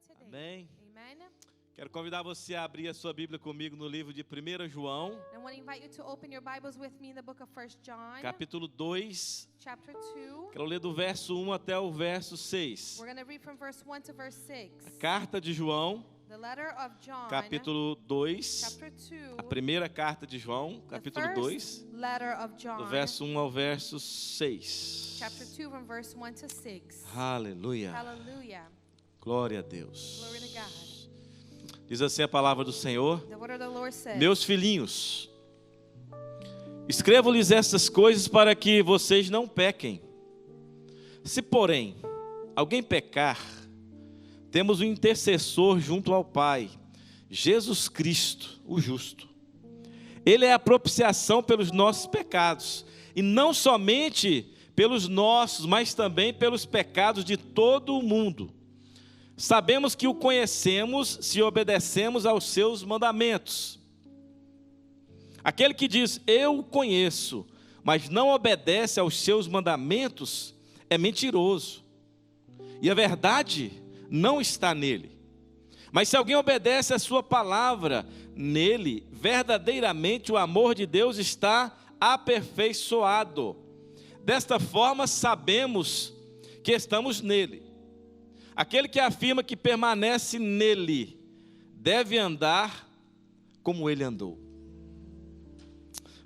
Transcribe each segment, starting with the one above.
today. Amém. Amen. Quero convidar você a abrir a sua Bíblia comigo no livro de 1 João, I want to invite you to open your Bibles with me in the book of 1 John, capítulo 2. chapter 2. Quero ler do verso 1 até o verso 6. We're going to read from verse 1 to verse 6. Carta de João, The letter of John, capítulo 2. chapter 2. A primeira carta de João, capítulo the 2, first letter of John, do verso 1 ao verso 6. chapter 2 from verse 1 to 6. Aleluia. Hallelujah. Glória a Deus. Glory to God. Diz assim a palavra do Senhor: The word of the Lord says, Meus filhinhos, escrevo-lhes estas coisas para que vocês não pequem. Se, porém, alguém pecar, temos um intercessor junto ao Pai, Jesus Cristo, o justo. Ele é a propiciação pelos nossos pecados, e não somente pelos nossos, mas também pelos pecados de todo o mundo. Sabemos que o conhecemos se obedecemos aos seus mandamentos. Aquele que diz, eu o conheço, mas não obedece aos seus mandamentos, é mentiroso. E a verdade não está nele. Mas se alguém obedece a sua palavra, nele, verdadeiramente o amor de Deus está aperfeiçoado. Desta forma sabemos que estamos nele. Aquele que afirma que permanece nele, deve andar como ele andou.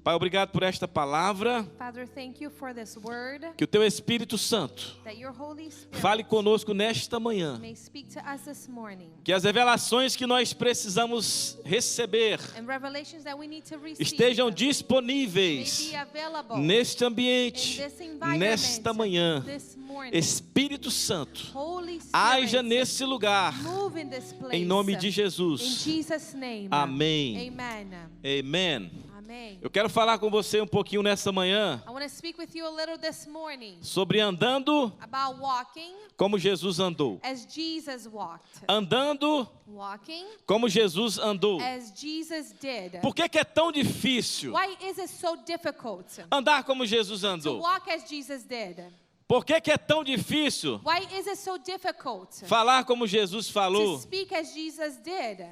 Pai, obrigado por esta palavra. Father, thank you for this word, Que o teu Espírito Santo that your Holy Spirit fale conosco nesta manhã. may speak to us this morning. Que as revelações que nós precisamos receber And revelations that we need to receive estejam may disponíveis be available neste in ambiente, this environment nesta manhã. this morning. Espírito Santo, Holy Spirit, haja nesse lugar, move in this place. em nome de In Jesus. Jesus' name. Amém. Amen. Amém. Amen. Eu quero falar com você um pouquinho nessa manhã I want to speak with you a little this morning sobre andando about walking como Jesus andou. as Jesus walked. Andando Walking como Jesus andou. as Jesus did. Por que é tão difícil Why is it so difficult andar como Jesus to andou? walk as Jesus did? Por que é tão difícil Why is it so difficult falar como Jesus to falou? speak as Jesus did?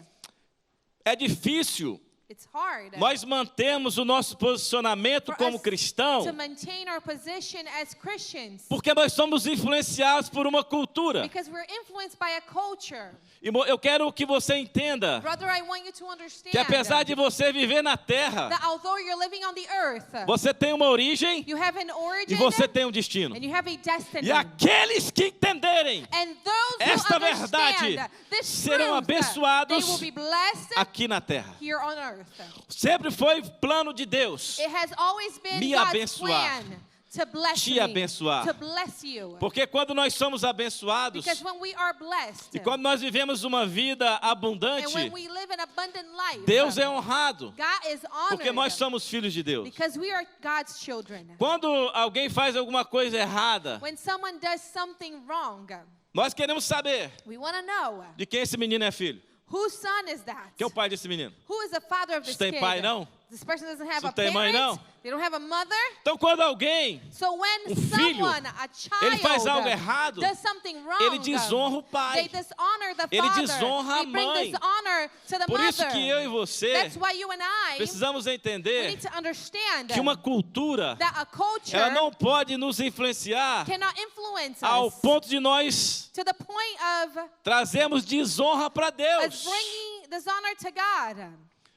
É difícil It's hard nós mantermos o nosso posicionamento for como us cristão, to maintain our position as Christians porque nós somos influenciados por uma cultura. because we're influenced by a culture. E eu quero que você entenda Brother, I want you to understand que apesar de você viver na terra, that although you're living on the earth, você tem uma origem you have an origin e você tem um destino. and you have a destiny. E aqueles que entenderem And those who esta verdade understand this serão truth, they abençoados will be blessed aqui na terra. here on earth. Sempre foi plano de Deus It has always been me God's abençoar, plan to bless te me, abençoar. to bless you. Porque quando nós somos abençoados Because when we are blessed, e quando nós vivemos uma vida abundante, and when we live an abundant life, Deus é honrado, God is honored porque nós somos filhos de Deus. because we are God's children. Quando alguém faz alguma coisa errada, When someone does something wrong, nós queremos saber we want to know de quem esse menino é filho. whose son is that? Quem é o pai desse menino? Who is the father of this Tem kid? pai, não? This person doesn't have Isso a não tem mãe, parent. não? They don't have a mother. Então quando alguém, So when filho, someone, a child, ele faz algo errado, does something wrong, ele desonra o pai. they dishonor the Ele father. desonra a They bring mãe. dishonor to the Por isso mother. que eu e você That's why you and I, precisamos we entender need to understand que uma cultura, that a culture ela não pode nos influenciar cannot influence ao us ponto de nós to the point of trazermos desonra para us Deus. bringing dishonor to God.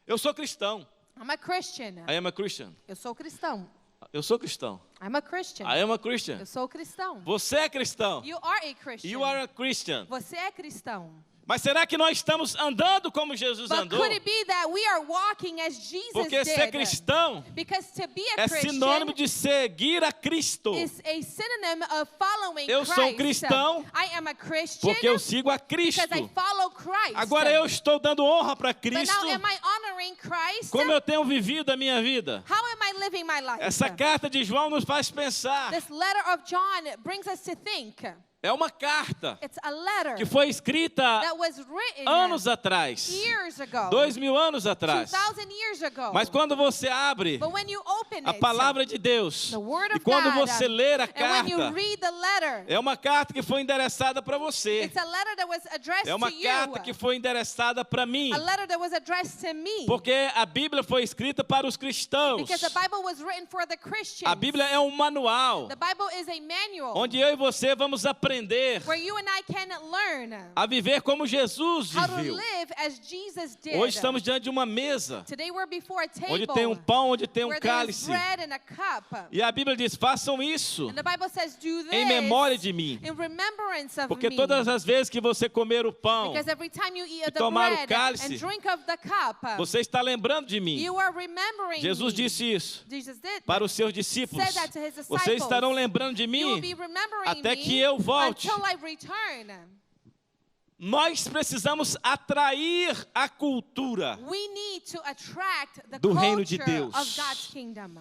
Eu sou cristão. I'm a Christian. I am a Christian. Eu sou cristão. Eu sou cristão. I'm a Christian. I am a Christian. Eu sou cristão. Você é cristão. You are a Christian. You are a Christian. Você é cristão. Mas será que nós estamos andando como Jesus But andou? could it be that we are walking as Jesus Porque ser did? cristão Because to be a é Christian sinônimo de seguir a Cristo. is a synonym of following Eu Christ. sou um cristão I am a Christian Porque eu sigo a Cristo. because I follow Christ. Agora eu estou dando honra para But Cristo. now am I honoring Christ? Como eu tenho vivido a minha vida? How am I living my life? Essa carta de João nos faz pensar. This letter of John brings us to think. É uma carta It's a letter que foi escrita that was written anos atrás, years ago, 2000 anos atrás. 2000 years ago. Mas quando você abre But when you open a it, palavra de Deus, the word e of quando God, você ler a and when you carta, read the letter, é uma carta que foi endereçada para você. it's a letter that was addressed É uma to you. carta que foi endereçada para mim. A letter that was addressed to me. Porque a Bíblia foi escrita para os cristãos. Because the Bible was written for the Christians. A Bíblia é um manual, The Bible is a manual onde eu e você vamos aprender where you and I can learn a viver como Jesus how to viveu. live as Jesus did. Hoje estamos diante de uma mesa, Today we're before a table onde tem um pão, onde tem um where there's cálice. bread and a cup. E a Bíblia diz, façam isso And the Bible says, do this em memória de mim. in remembrance of Porque me. todas as vezes que você comer o pão, Because every time you eat e the tomar o bread cálice, and drink of the cup, você está lembrando de mim. you are remembering Jesus me. disse isso Jesus did para os seus discípulos. said that to his disciples. Vocês estarão lembrando de You will mim be remembering até me que eu volte. until I return. Nós precisamos atrair a cultura. We need to attract the Do reino de culture Deus. of God's kingdom.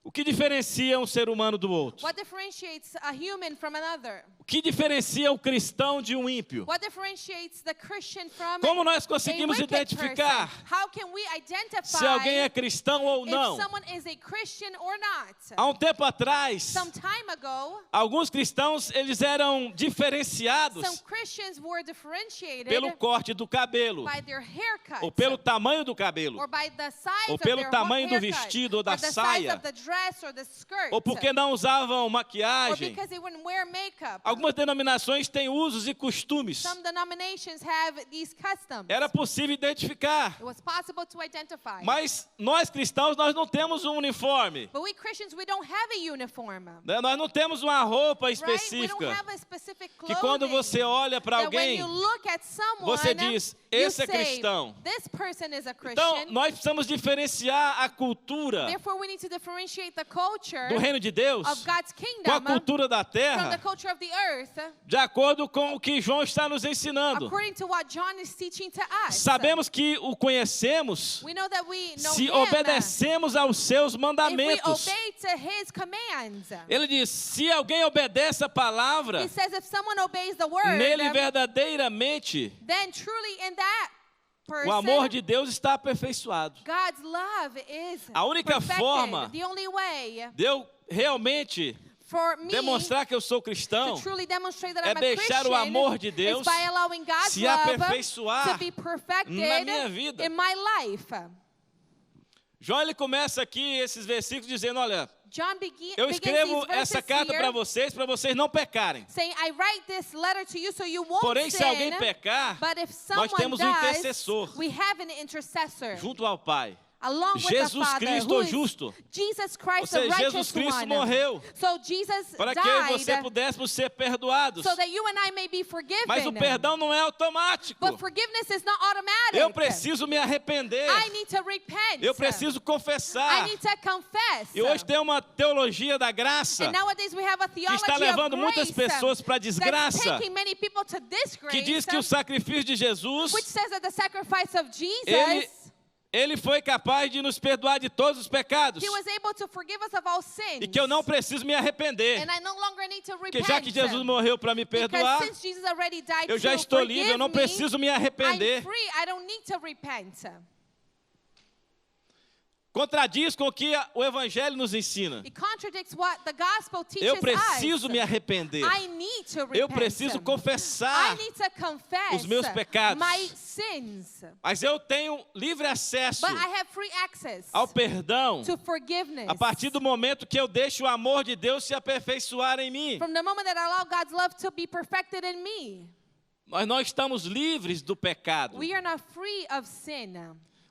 O que diferencia um ser humano do outro? What differentiates a human from another? O que diferencia o cristão de um ímpio? What differentiates the Christian from Como nós a conseguimos wicked identificar person? How can we identify se alguém é cristão ou if não? someone is a Christian or not? Há um tempo atrás, Some time ago, alguns cristãos eles eram diferenciados some Christians were differentiated pelo corte do cabelo, by their haircut, ou pelo tamanho do cabelo, or by the size ou of pelo their tamanho do haircut, vestido ou da or the saia, size of the dress or the skirt, ou porque não usavam or maquiagem. because they wouldn't wear makeup. Algumas denominações têm usos e costumes. Some denominations have these customs. Era possível identificar. It was possible to identify. Mas nós cristãos, nós não temos um uniforme. But we Christians, we don't have a uniform. Né? Nós não temos uma roupa Right? We don't específica. have a specific Que clothing. quando você olha para That when alguém, you look at someone, você diz, you esse é say, cristão. This person is a Christian. Então, nós precisamos diferenciar a cultura Therefore, we need to differentiate the culture do reino de Deus of God's com a kingdom cultura da from the terra, culture of the earth, de acordo com o que João está nos ensinando. according to what John is teaching to us. Sabemos que o conhecemos We know that we know se him obedecemos aos seus if we mandamentos. obey to his commands. Ele diz, se alguém obedece a palavra, He says if someone obeys the word, nele verdadeiramente then truly in that person, o amor de Deus está aperfeiçoado. God's love is A única perfected. forma The only way de eu realmente for me demonstrar que eu sou to cristão truly demonstrate that é I'm a deixar o Christian amor de Deus is by allowing God's se love aperfeiçoar to be perfected na minha vida. in my life. João ele começa aqui esses versículos dizendo, olha, John eu begins escrevo these verses essa carta here para vocês não pecarem. saying, I write this letter to you so you won't Porém, se alguém sin, pecar, but if nós someone temos um does, intercessor we have an intercessor junto ao Pai. along with the Jesus Father, Cristo, who o is justo. Jesus Ou Christ, the seja, righteous Jesus Cristo one. morreu So Jesus para que eu e você died pudéssemos ser perdoados. so that you and I may be forgiven. Mas o perdão não é automático. But forgiveness is not automatic. Eu preciso me arrepender. I need to repent. Eu preciso I confessar. need to confess. E hoje tem uma teologia da graça And nowadays we have a que theology está levando of muitas grace pessoas para a that's desgraça, taking many people to disgrace, que diz que o sacrifício de Jesus, which says that the sacrifice of Jesus, ele foi capaz de nos perdoar de todos os pecados. he was able to forgive us of all sins. E que eu não preciso me arrepender. And I no longer need to Porque repent. já que Jesus morreu para me perdoar, Because since Jesus already died eu já to estou forgive livre, eu não me, preciso me arrepender. I'm free. I don't need to repent. Contradiz com o que o Evangelho nos ensina. It contradicts what the gospel teaches Eu preciso us. me arrepender. I need to repent. Eu preciso I confessar. need to confess os meus pecados. my sins. Mas eu tenho livre acesso But I have free access ao perdão to forgiveness. a partir do momento que eu deixo o amor de Deus se aperfeiçoar em mim. From the moment that I allow God's love to be perfected in me. Nós não estamos livres do pecado, We are not free of sin.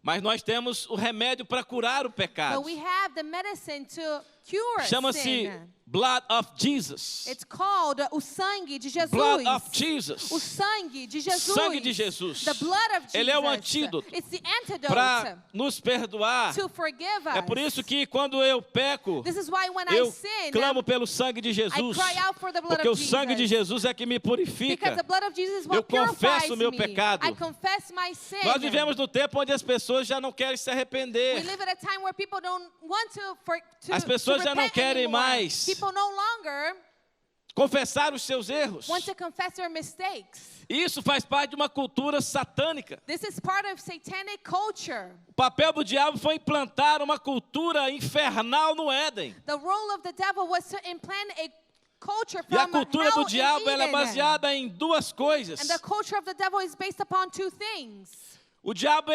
mas nós temos o remédio para curar o pecado. But we have the medicine to cure Chama-se sin. Blood of Jesus. It's called o sangue de Jesus. Blood of Jesus. O sangue de Jesus. Sangue de Jesus. The blood of Jesus. Ele é o antídoto It's the antidote para nos perdoar. to forgive us. É por isso que quando eu peco, This is why when eu I sin, clamo pelo sangue de I Jesus. cry out for the blood Porque o of sangue de Jesus. Jesus é que me Because purifica. the blood of Jesus is Eu what purifies confesso o meu me. pecado. I confess my sin. Nós vivemos no tempo onde as pessoas já não querem se We arrepender. live at a time where people don't want to As pessoas já não repent querem anymore. mais People no longer confessar os seus erros. want to confess their mistakes. Isso faz parte de uma cultura satânica. This is part of satanic culture. O papel do diabo foi implantar uma cultura infernal no Éden. The role of the devil was to implant a culture E a from cultura hell do diabo in ela é Eden. baseada em duas coisas. And the culture of the devil is based upon two things. O diabo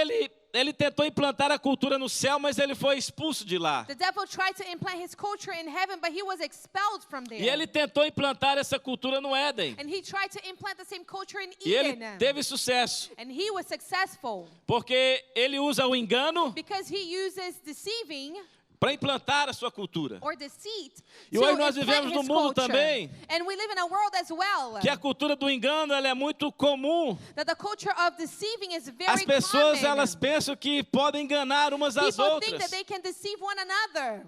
ele tentou implantar a cultura no céu, mas ele foi expulso de lá. The devil tried to implant his culture in heaven, but he was expelled from there. E ele tentou implantar essa cultura no Éden. And he tried to implant the same culture in E ele Eden. teve sucesso, And he was successful porque ele usa o engano because he uses deceiving para implantar a sua cultura. or deceit E to hoje nós implant vivemos num his mundo culture. também And we live in a world as well que a cultura do engano ela é muito comum. that the culture of deceiving is very As pessoas common. elas pensam que podem enganar umas às People think outras. that they can deceive one another.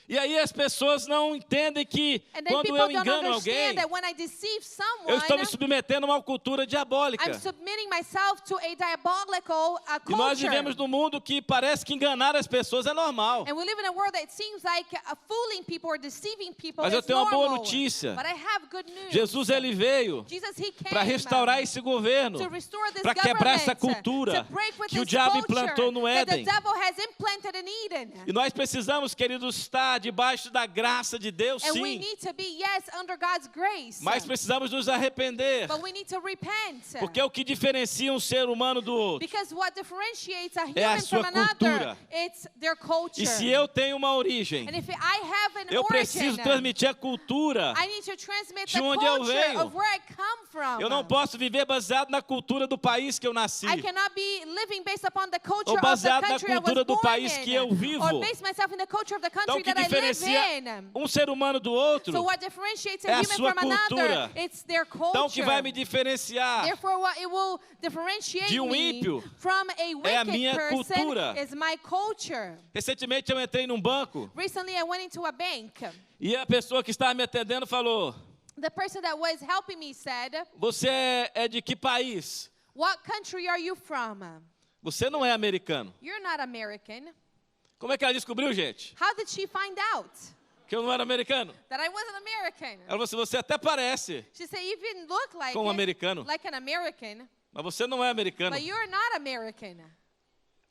E aí as pessoas não entendem que And then quando people eu don't engano alguém, understand that when I deceive eu estou me someone, submetendo a uma cultura diabólica. I'm submitting myself to a diabolical E nós culture. vivemos num mundo que parece que enganar as pessoas é normal. And we live in a world that seems like fooling people or deceiving people Mas is eu tenho uma boa normal. notícia. But I have good news. Jesus ele veio Jesus, he came para restaurar esse governo, to restore this para quebrar government, essa cultura to break with que o this diabo culture implantou no that the Éden. devil has implanted in Eden. E nós precisamos, queridos, estar debaixo da graça de Deus, And we sim. need to be, yes, under God's grace. Mas precisamos nos arrepender, But we need to repent. porque é o que diferencia um ser humano do outro. Because what differentiates a É a human sua from another, cultura. it's their culture. E se eu tenho uma origem, And if I have an eu preciso origin, transmitir a cultura. I need to transmit de the onde eu culture venho. of where I come from. Eu não posso viver baseado na cultura do país que eu nasci. I cannot be living based upon the culture Ou of the baseado na country I was cultura do born país in, que eu vivo. or base myself in the culture of the Então, o country que that I live diferencia in. um ser humano do outro, So what differentiates a é a human sua from cultura. another? It's their culture. então o que vai me diferenciar Therefore, what it will differentiate de me ímpio from a wicked é a minha person cultura. is my culture. Recentemente eu entrei num banco Recently, I went into a bank. e a pessoa que estava me atendendo falou: The person that was helping me said, "Você é de que país? "What country are you from? Você não é americano." You're not American." Como é que ela descobriu, gente? How did she find out Que eu não era americano? that I wasn't American? Ela falou assim: "Você até parece She said, "You even look like com um it, americano, like an American, mas você não é americano." but you're not American."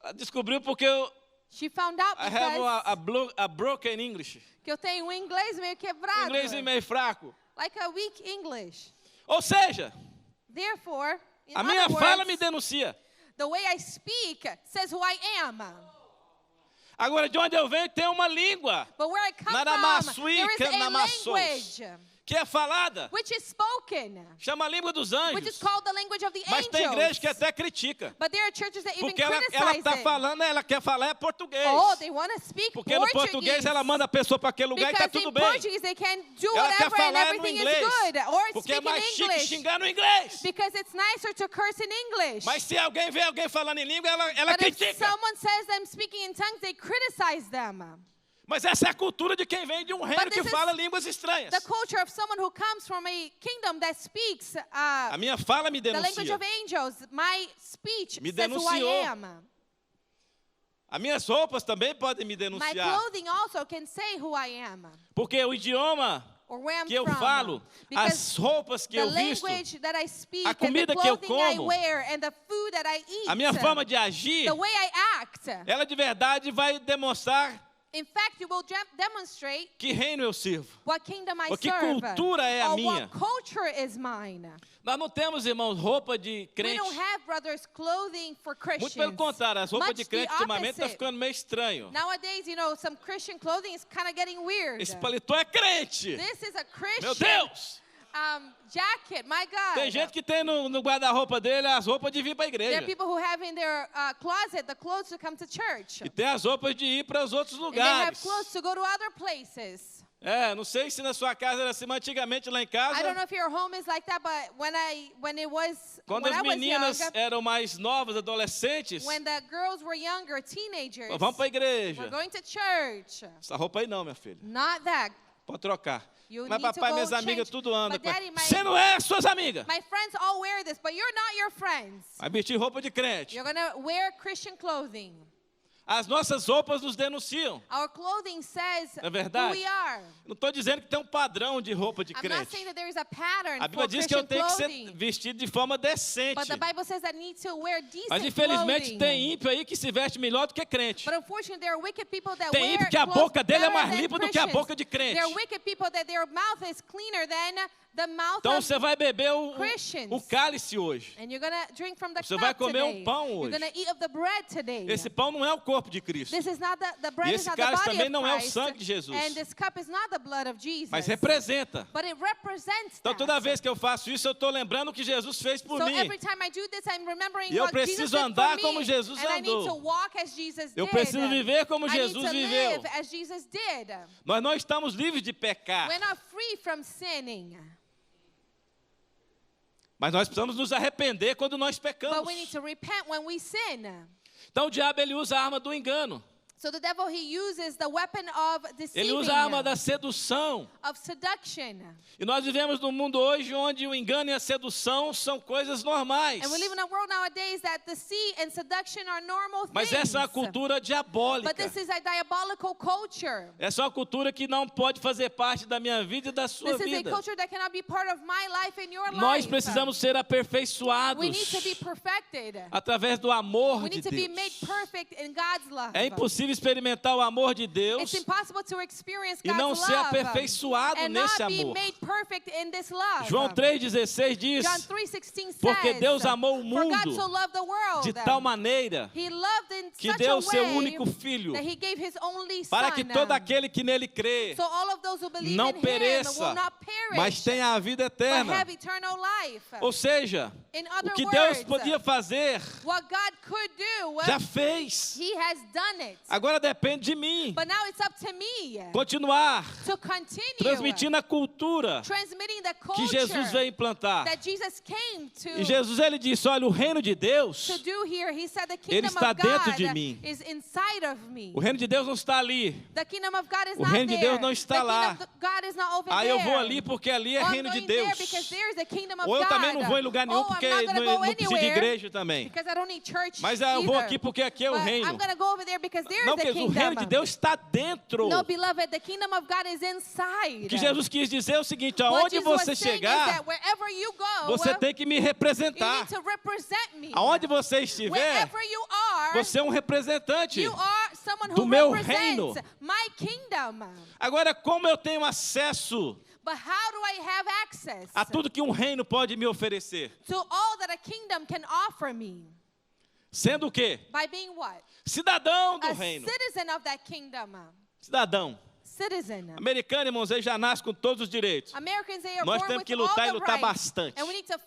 Ela descobriu porque eu She found out I have because a broken English. que eu tenho um inglês meio quebrado, Inglês meio fraco. like a weak English. Ou seja, Therefore, in a minha other fala words, me denuncia. the way I speak says who I am. Agora, de onde eu venho, tem uma língua But where I come Naramasui, from, there is a Naramassos. language que é falada. which is spoken, Chama a língua dos which is anjos. called the language of the Mas tem igreja que angels. até critica. But there are churches that even Porque ela criticize está it. falando, ela quer falar é português. Oh, they want to speak Porque no Portuguese. português ela manda a pessoa para aquele lugar e está Because tudo in bem. Portuguese they can do Ela quer whatever and falar no everything is inglês. good. Or Porque é speak mais in chique English. xingar no inglês. Because it's nicer to curse in English. Mas se alguém vê alguém falando em língua, ela But if critica. someone says them speaking in tongues, they criticize them. Mas essa é a cultura de quem vem de um reino But que this fala is línguas estranhas. The culture of someone who comes from a kingdom that speaks A minha fala me the language denuncia. of angels. My speech Me says who I denunciou. am. As minhas roupas também podem me My denunciar. clothing also can say who I am Porque o idioma or where I'm que eu from. falo, Because as roupas que the eu visto, language that I speak a and the comida que eu clothing I como, wear and the food that I eat, a minha forma de agir, the way I act, ela de verdade vai demonstrar in fact, you will demonstrate que reino eu sirvo. what kingdom I Ou que serve cultura é a or minha. what culture is mine. Nós não temos, irmãos, roupa de We crente. don't have, brothers, clothing for Christians. Muito pelo contrário, as roupas Much de the crente ultimamente está opposite. ficando meio estranho. Nowadays, some Christian clothing is kind of getting weird. Esse paletó é crente. This is a Meu Christian Deus! jacket, my God. Tem gente que tem no guarda-roupa dele as roupas de vir para a There igreja. are people who have in their closet the clothes to come to church. E tem as roupas de ir para os outros And they have lugares. clothes to go to other places. É, não sei se na sua casa era assim, mas antigamente lá em I don't know casa, if your home is like that, but when quando I as was meninas young, eram mais novas, adolescentes, when the girls were younger, teenagers, vamos para a igreja. we're going to church. Essa roupa aí não, minha filha. Not that. Pode trocar. You Mas need to papai e go minhas amigas change. tudo andam. But Daddy, Você não é suas amigas. My friends all wear this, but you're not your friends. Vai vestir roupa de crente. You're going to wear Christian clothing. As nossas roupas nos denunciam. Our clothing says É who verdade? we are. Não estou dizendo que tem um padrão de roupa de I'm not crente. saying that there is a pattern A Bíblia for diz que eu Christian tenho que ser clothing. vestido de forma decente. But the Bible says that I need to wear decent Mas infelizmente clothing. tem ímpio aí que se veste melhor do que crente. But unfortunately, there are wicked people that Tem wear ímpio que a clothes boca dele é better mais than limpa do que a Christians. boca de crente. There are wicked people that their mouth is cleaner than the mouth Então of você vai beber Christians. o cálice hoje. And you're gonna drink from the Você cup vai comer today. pão You're hoje. gonna eat of the bread today. Esse pão não é o corpo de Cristo. This is not the E bread is esse not the cálice body também of não é o Christ. sangue de Jesus. And this cup is not the blood of Jesus. Mas representa. But it represents Então that. toda vez que eu faço isso, eu estou lembrando o que Jesus fez por So mim. every time I do this, I'm remembering E eu what Jesus preciso did andar for me. como Jesus And I need andou. to walk as Jesus Eu did. preciso viver como I Jesus need to viveu. live as Jesus did. Nós não estamos livres de pecar, We're not free from sinning. mas nós precisamos nos arrepender quando nós But pecamos. we need to repent when we sin. Então o diabo ele usa a arma do engano. So the devil, he uses the weapon of Ele deceiving, usa a arma da sedução. of seduction. E nós vivemos num mundo hoje onde o engano e a sedução são coisas normais. And we live in a world nowadays that deceit and seduction are normal Mas things. essa é uma cultura But diabólica. this is a diabolical culture. Essa é uma cultura que não pode fazer parte da minha vida e da sua This is a vida. culture that cannot be part of my life and your Nós life. precisamos ser aperfeiçoados We need to be perfected. através do amor We de need to be made Deus. perfect in God's love. É impossível experimentar o amor de Deus It's impossible to experience e God's não ser love aperfeiçoado and nesse not be amor. made perfect in this love. João 3,16 diz: John 3:16 porque says, Deus amou o For God mundo so loved the world, de tal maneira He loved in que such deu a o seu way único filho, that He gave His only para Son, que todo aquele que nele crê so all of those who believe não in Him pereça, will not perish, mas tenha a vida but eterna. have eternal life. Ou seja, In o other que Deus words, podia fazer, what God could do, já fez. He has done it. Agora depende de mim But now it's up to me continuar to continue transmitindo a cultura transmitting the que culture Jesus veio implantar. that Jesus came E Jesus ele disse: olha, o reino de Deus, to do here. He said the Ele kingdom está of dentro God de mim. is inside of me. o reino de Deus não está ali. The kingdom of God is O not reino de there. Deus não está the lá. kingdom of God is not over Aí there. eu vou ali porque ali é Oh, I'm reino de going there Deus. because there is a kingdom of Ou eu God. também não vou em lugar nenhum Oh, porque I'm not gonna não go preciso de anywhere igreja também. because I don't need church Mas eu vou either. aqui porque aqui é o But reino. I'm gonna go over there because there Não, is a porque o kingdom. reino de Deus está dentro. No, beloved, the kingdom of God is inside. O que Jesus quis dizer é o seguinte: What aonde Jesus você was saying is chegar, that wherever you go, você tem que me you representar. need to represent me. Aonde você estiver, Wherever you are, você é um representante. you are someone do who meu represents reino. my kingdom. Agora, como eu tenho acesso But how do I have access a tudo que um reino pode me oferecer? to all that a kingdom can offer me? Sendo o quê? By being what? Cidadão do A reino. citizen of that kingdom. Cidadão. Citizen. Americano, irmãos, ele já nasce com todos os direitos. Americans, they are Nós born temos with que all lutar e the lutar rights. bastante. And we need to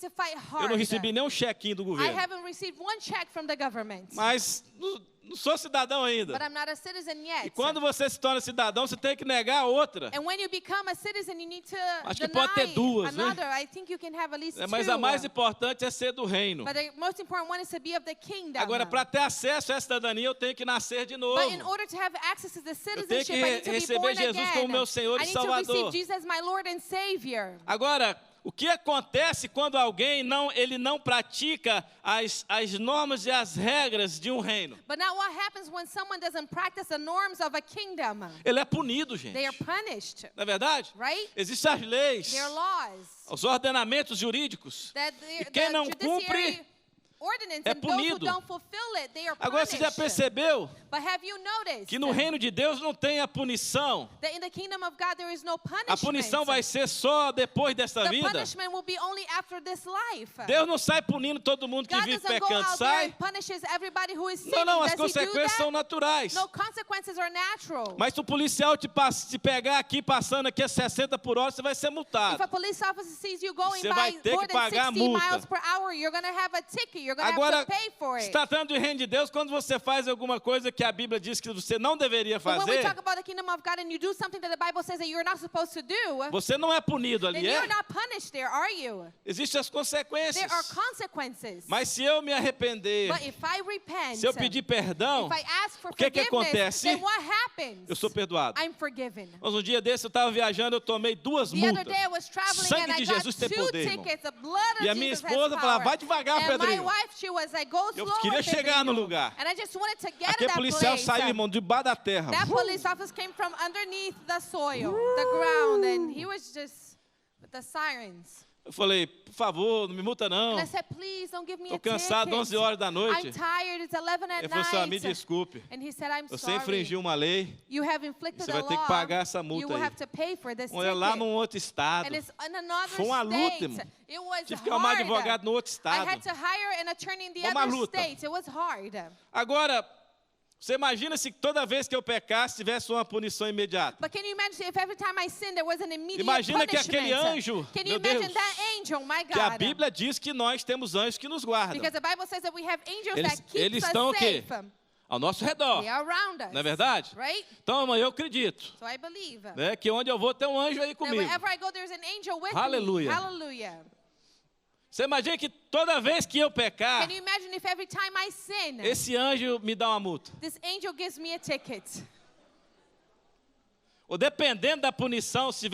fight hard. Eu não recebi nenhum chequinho do I governo. haven't received one check from the government. Mas não sou cidadão But ainda. I'm not a citizen yet. E quando você se torna cidadão, você tem que negar a outra. And when you become a citizen, you need to Acho que deny pode ter duas, né? another. I think you can have at least Mas two. a mais importante é ser do reino. But the most important one is to be of the kingdom. Agora, para ter acesso a essa cidadania, eu tenho que nascer de novo. But in order to have access to the Eu tenho citizenship, que I need to be receber born Jesus again. como meu Senhor e I need to Salvador. receive Jesus as my Lord and Savior. Agora, o que acontece quando alguém não pratica as normas e as regras de um reino? But now what happens when someone doesn't practice the norms of a kingdom? Ele é punido, gente. They are punished, Não é verdade? right? Existem as leis, There are laws os ordenamentos jurídicos. that E quem não judiciary cumpre ordinance, é and those who punido. don't fulfill it, they are Agora, você já punished. percebeu But have you noticed que no reino de Deus não tem a punição? that in the kingdom of God there is no A punishment? punição vai ser só depois dessa The vida. punishment will be only after this life. Deus não sai punindo todo mundo que God vive doesn't go pecando, out there sai? and punishes everybody who is sinning. Não, não, as Does he do consequências that? são naturais. No, consequences are natural. Mas se o policial te pegar aqui, passando aqui a 60 por hora, você vai ser If multado. a police officer sees you going Você vai by ter more que than pagar a 60 multa. miles per hour, you're going to have a ticket. You're going to Agora, have to pay for se it. tratando do reino de Deus, quando você faz alguma coisa que a Bíblia diz que você não deveria But when we fazer, talk about the kingdom of God and you do something that the Bible says that you're not supposed to do, você não é punido then ali, you're é? not punished there, are you? Existem as There consequências. are consequences. Mas se eu me arrepender, But if I repent, se eu pedir perdão, if I ask for o que que forgiveness, acontece? then what happens? eu sou perdoado. I'm forgiven. Mas um dia desse eu estava viajando, eu tomei 2 The other multas. day I was traveling Sangue and I de got Jesus tem 2 poder, irmão. tickets. The blood of E a minha Jesus has esposa falava, power. vai devagar, And my Pedrinho. wife wife, she was like, go Eu slower, queria chegar no baby. lugar. And I just wanted to get to Aquele that policial place. saiu, irmão, debaixo da terra. That police officer came from underneath the soil, the ground, and he was just with the sirens. Eu falei, por favor, não me multa não. And I said, please don't give me Estou a ticket. cansado, 11 horas da I'm noite. tired, it's 11 at Ele falou assim, ah, me night. desculpe. And he said, I'm Você sorry. infringiu uma lei. You have inflicted Você a vai ter law. que pagar essa You multa will aí. have to pay for this É lá ticket. num outro estado. And it's in another Foi uma luta, state. irmão. It was Tive que arrumar hard. advogado no outro I estado. had to hire an attorney in the Foi uma other luta. state. It was hard. Agora, você imagina se toda vez que eu pecasse tivesse uma punição imediata. But can you imagine if every time I sinned there was an immediate Imagina que punishment? aquele anjo, Can you meu imagine Deus, that angel, my God? Que a Bíblia diz que nós temos anjos que nos guardam. Because the Bible says that we have angels Eles that keep us estão o quê? safe. Ao nosso redor. They are around us. Não é verdade? Right? Então, irmão, eu acredito, So I believe né, que onde eu vou tem um anjo aí that comigo. wherever I go there's an angel with Hallelujah. me. Hallelujah. Você imagina que toda vez que eu pecar, Can you imagine if every time I sin, esse anjo me dá uma multa? this angel gives me a ticket? Ou dependendo da punição, se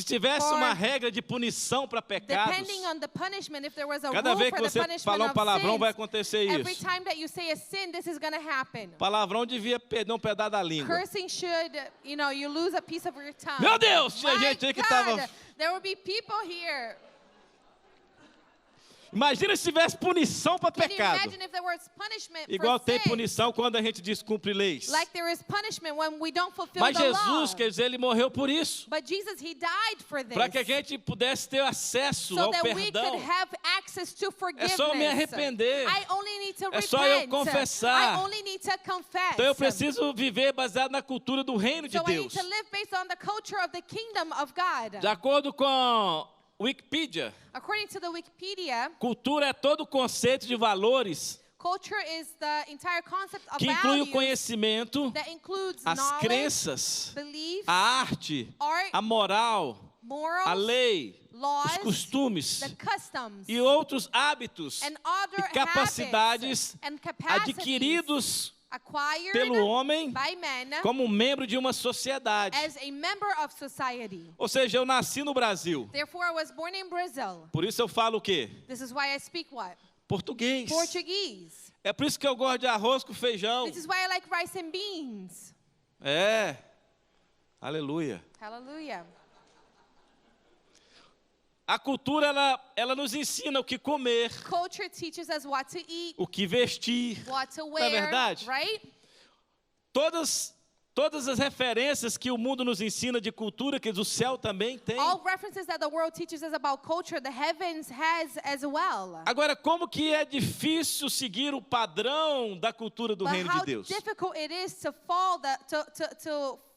tivesse Or uma regra de punição para pecados, Depending on the punishment, if there was a cada rule vez for que the você punishment falar um of palavrão vai sins, acontecer every isso. time that you say a sin, this is going to happen. Palavrão devia perder um pedaço da língua. Cursing should, you lose a piece of your tongue. Meu Deus, tinha My gente aí que God, tava- there will be people here. Imagina se tivesse punição para Can you pecado. imagine if there was punishment Igual for tem sin? punição quando a gente descumpre leis. Like there is punishment when we don't fulfill Mas the law. Jesus, quer dizer, ele morreu por isso. But Jesus, he died for this. Para que a gente pudesse ter acesso so ao that we perdão. could have access to forgiveness. É só me arrepender. I only need to É repent. só eu confessar. I only need to confess. Então eu preciso viver baseado na cultura do reino de So I need Deus. to live based on the culture of the kingdom of God. De acordo com Wikipedia, According to the Wikipedia, cultura é todo o conceito de valores culture is the entire concept of que inclui o values conhecimento, that includes as knowledge, crenças, beliefs, a arte, art, a moral, morals, a lei, laws, os costumes the customs, e outros hábitos and other e capacidades habits and capacities adquiridos acquired pelo homem by men como membro de uma sociedade. as a member of society. Ou seja, eu nasci no Brasil. Therefore, I was born in Brazil. Por isso eu falo o quê? This is why I speak what? Português. Portuguese. É por isso que eu gosto de arroz com feijão. This is why I like rice and beans. É. Aleluia. Hallelujah. A cultura, ela nos ensina o que comer, Culture teaches us what to eat, o que vestir. what to Não é wear, verdade? right? Todas as referências que o mundo nos ensina de cultura, que o céu também tem. All references that the world teaches us about culture, the heavens has as well. Agora, como que é difícil seguir o padrão da cultura do But reino how de Deus? difficult it is to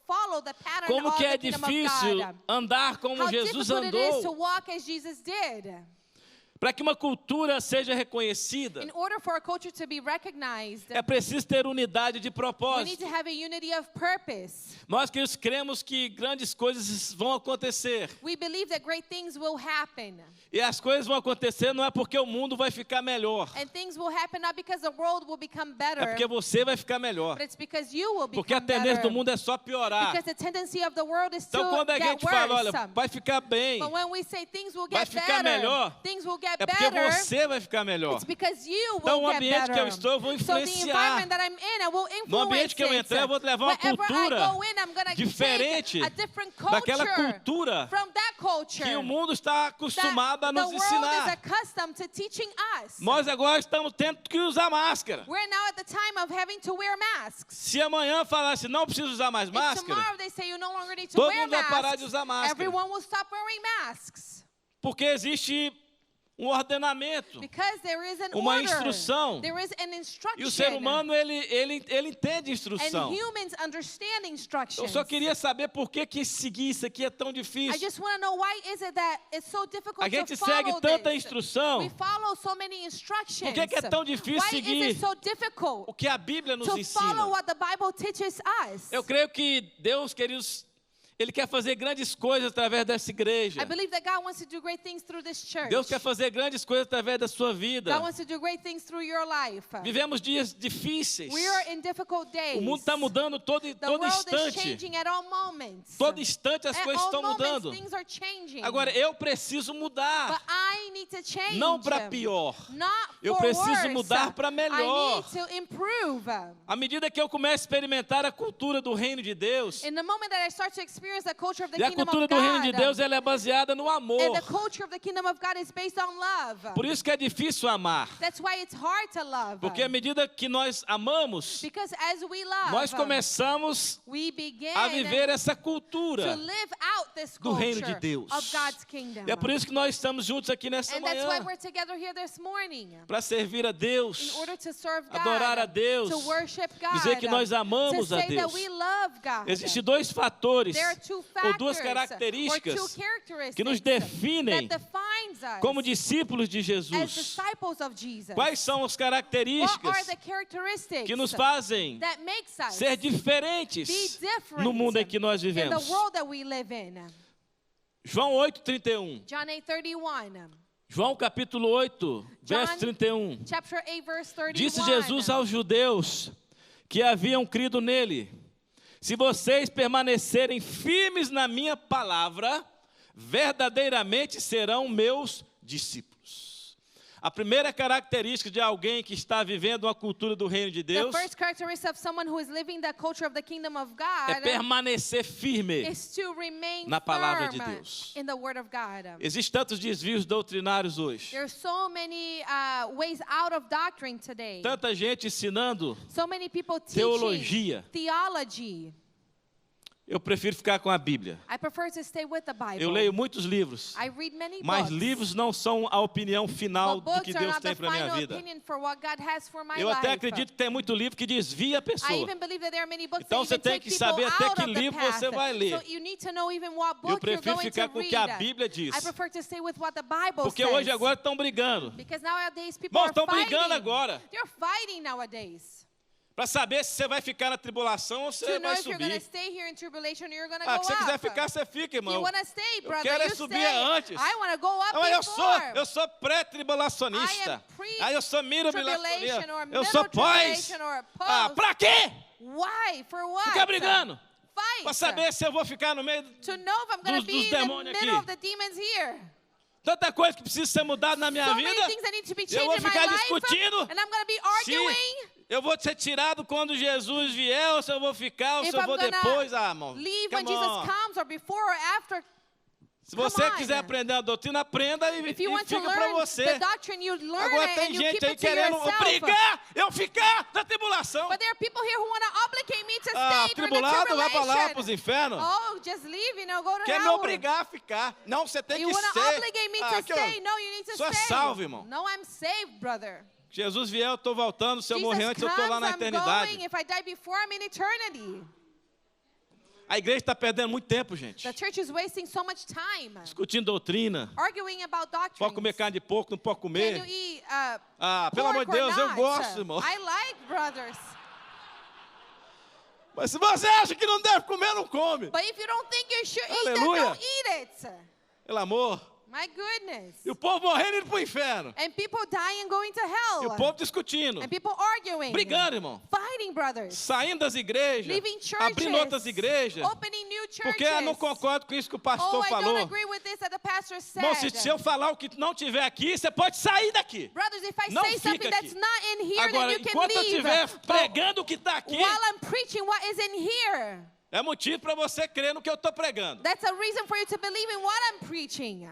follow the pattern Como of que é the kingdom of difícil God. andar como How Jesus difficult it is to andou. walk as Jesus did. Para que uma cultura seja reconhecida, In order for a culture to be recognized, é preciso ter unidade de we need propósito. to have a unity of purpose. Nós que cremos que grandes coisas vão acontecer. We believe that great things will happen. E as coisas vão acontecer não é porque o mundo vai ficar melhor. And things will happen not because the world will become better, É porque você vai ficar melhor. but it's because you will Porque a become tendência better. do mundo é só piorar. Because the tendency of the world is Então to quando a get gente fala, olha, worse. vai ficar bem, But when we say things will vai get ficar better, melhor, things will get é porque better, você vai ficar melhor. it's because you Então, will o get ambiente better. que eu estou, eu vou So the influenciar. environment that I'm in, I will influence No ambiente que eu it. entrar, eu vou levar uma Wherever cultura I go in, I'm gonna diferente take a different culture daquela cultura from that culture que o mundo está that acostumado a nos the world is ensinar. accustomed to teaching us. Nós agora estamos tendo que usar máscara. We're now at the time of having to wear masks. Se amanhã falasse não precisa usar mais If máscara, tomorrow they say you no longer need to todo wear mundo vai parar de masks, usar máscara. everyone will stop wearing masks. porque existe um ordenamento. Because there is an Uma order. instrução. There is an instruction. E o ser humano, ele entende instrução. And humans understand instructions. Eu só queria saber por que seguir isso aqui é tão I difícil. just want to know why is it that it's so difficult A gente to follow segue tanta this. instrução. We follow so many instructions. Por que é tão difícil Why seguir is it so difficult o que a Bíblia nos to follow ensina? what the Bible teaches us? Eu creio que Deus, queridos, Ele quer fazer grandes coisas através dessa igreja. I believe that God wants to do great things through this church. Deus quer fazer grandes coisas através da sua vida. God wants to do great things through your life. Vivemos dias difíceis. We are in difficult days. O mundo está mudando todo The world is instante. changing at all moments. Todo instante as At coisas all estão moments, mudando. things are changing. Agora, eu preciso But mudar. I need to change. Não para pior. Not Eu for preciso worse. mudar para melhor. I need to improve. À medida que eu começo a experimentar a cultura do reino de Deus, In the moment that I start to experience the culture of the e a kingdom cultura of do reino de God, Deus ela é baseada no amor. and the culture of the kingdom of God is based on love. Por isso que é difícil amar. That's why it's hard to love. Porque à medida que nós amamos, Because as we love, nós começamos we begin a viver essa to cultura live out this do reino culture de Deus. of God's kingdom. E é por isso que nós estamos juntos aqui nessa And that's why manhã, we're together here this morning. para servir a In Deus, order to serve God, adorar a Deus, to worship God, dizer que nós amamos to a say that Deus. we love God. Existem dois fatores, There are two ou factors, duas or características two characteristics que nos definem that defines us como discípulos de as Jesus. disciples of Jesus. Quais são as What are características the characteristics que nos fazem that makes us ser diferentes be different no mundo em que nós in the vivemos? world that we live in? João 8:31. John 8:31. João capítulo 8, verso John 31. Chapter 8, verse 31. Disse Jesus aos judeus que haviam crido nele: se vocês permanecerem firmes na minha palavra, verdadeiramente serão meus discípulos. A primeira característica de alguém que está vivendo uma cultura do reino de The Deus first characteristic of someone who is living the culture of the kingdom of é God permanecer firme. is to remain na palavra de firm Deus. in the word of God. Existem tantos desvios doutrinários hoje. There are so many ways out of doctrine today. Tanta gente ensinando. So many people teaching Teologia. theology. Eu prefiro ficar com a Bíblia. I prefer to stay with the Bible. Eu leio muitos livros, I read many mas books. livros não são a opinião final But do books que are Deus not tem the para minha final vida. opinion for what God has for my Eu até life. acredito que tem muito livro que desvia a I pessoa. even believe that there are many books Então that você even tem take que people saber até out que of the livro path. você vai ler. So you need to know even what Eu book you're prefiro going ficar to com o que a read. Bíblia diz. I prefer to stay with what the Bible Porque says. hoje agora estão brigando. Because nowadays people Irmãos, are estão brigando fighting. agora. They're fighting nowadays. Para saber se você vai ficar na tribulação ou se To você know vai if you're going to subir. stay here in tribulation or you're going to Ah, go se você quiser up. ficar, você fica, You irmão. want to stay, brother, quero é you subir stay. antes. I want to go up Não, before. eu sou pré-tribulacionista. I am pre- Aí eu sou Tribulation mirabilacionista. or Eu sou middle pós. tribulation or Ah, post. pra quê? Why? For what? Ficar brigando. Fight. Para saber se eu vou ficar no meio. To know if I'm going dos to be in the demônios middle aqui. of the demons here. Tanta coisa que precisa ser mudada na minha So vida. many things that need to be Eu changed vou in my ficar life. discutindo And I'm going to be se arguing. eu vou ser tirado quando Jesus vier, ou se eu vou ficar, ou If se eu I'm vou gonna depois. Ah, irmão. leave when Come on. Jesus comes or before or after. Se você Come on. quiser aprender a doutrina, aprenda e If you want to fica para learn você. the doctrine, you learn Agora it tem and you gente keep aí it to querendo yourself. obrigar eu ficar na tribulação. But there are people here who want to obligate me to Ah, stay during the tribulado, vai para lá, para os tribulation. infernos. Oh, just leave, go to Quer me hell. obrigar a ficar. Não, você tem You que want to ser. obligate me Ah, to aqui, ó. stay? No, you need to Sou stay. salvo, irmão. No, I'm saved, brother. Jesus vier, eu estou voltando. Se eu morrer Jesus antes, eu estou lá comes, na I'm eternidade. going. If I die before, I'm in eternity. A igreja está perdendo muito tempo, gente. The church is wasting so much time Discutindo doutrina. arguing about doctrines. Pode comer carne de porco, não pode Can comer. you eat Ah, pelo amor pork de or Deus, eu not? gosto, irmão. I like, brothers. Mas se você acha que não deve comer, não come. But if you don't think you should eat that, Aleluia. don't eat it. Pelo amor. My goodness. E o povo morrendo e indo para o inferno. And people dying and going to E o hell. povo discutindo. And people arguing. Brigando, irmão. Fighting, brothers. Saindo das igrejas. Leaving churches. Abrindo outras igrejas. Opening new churches. Porque eu não concordo com isso que o pastor Oh, I falou. don't agree with this that the pastor said. Irmão, se eu falar o que não tiver aqui, você pode sair daqui. Brothers, if I Não say fica something that's aqui. not in here, Agora, then you can enquanto eu leave. estiver But pregando o que está aqui, while I'm preaching what is in here, é motivo para você crer no que eu estou pregando. that's a reason for you to believe in what I'm preaching.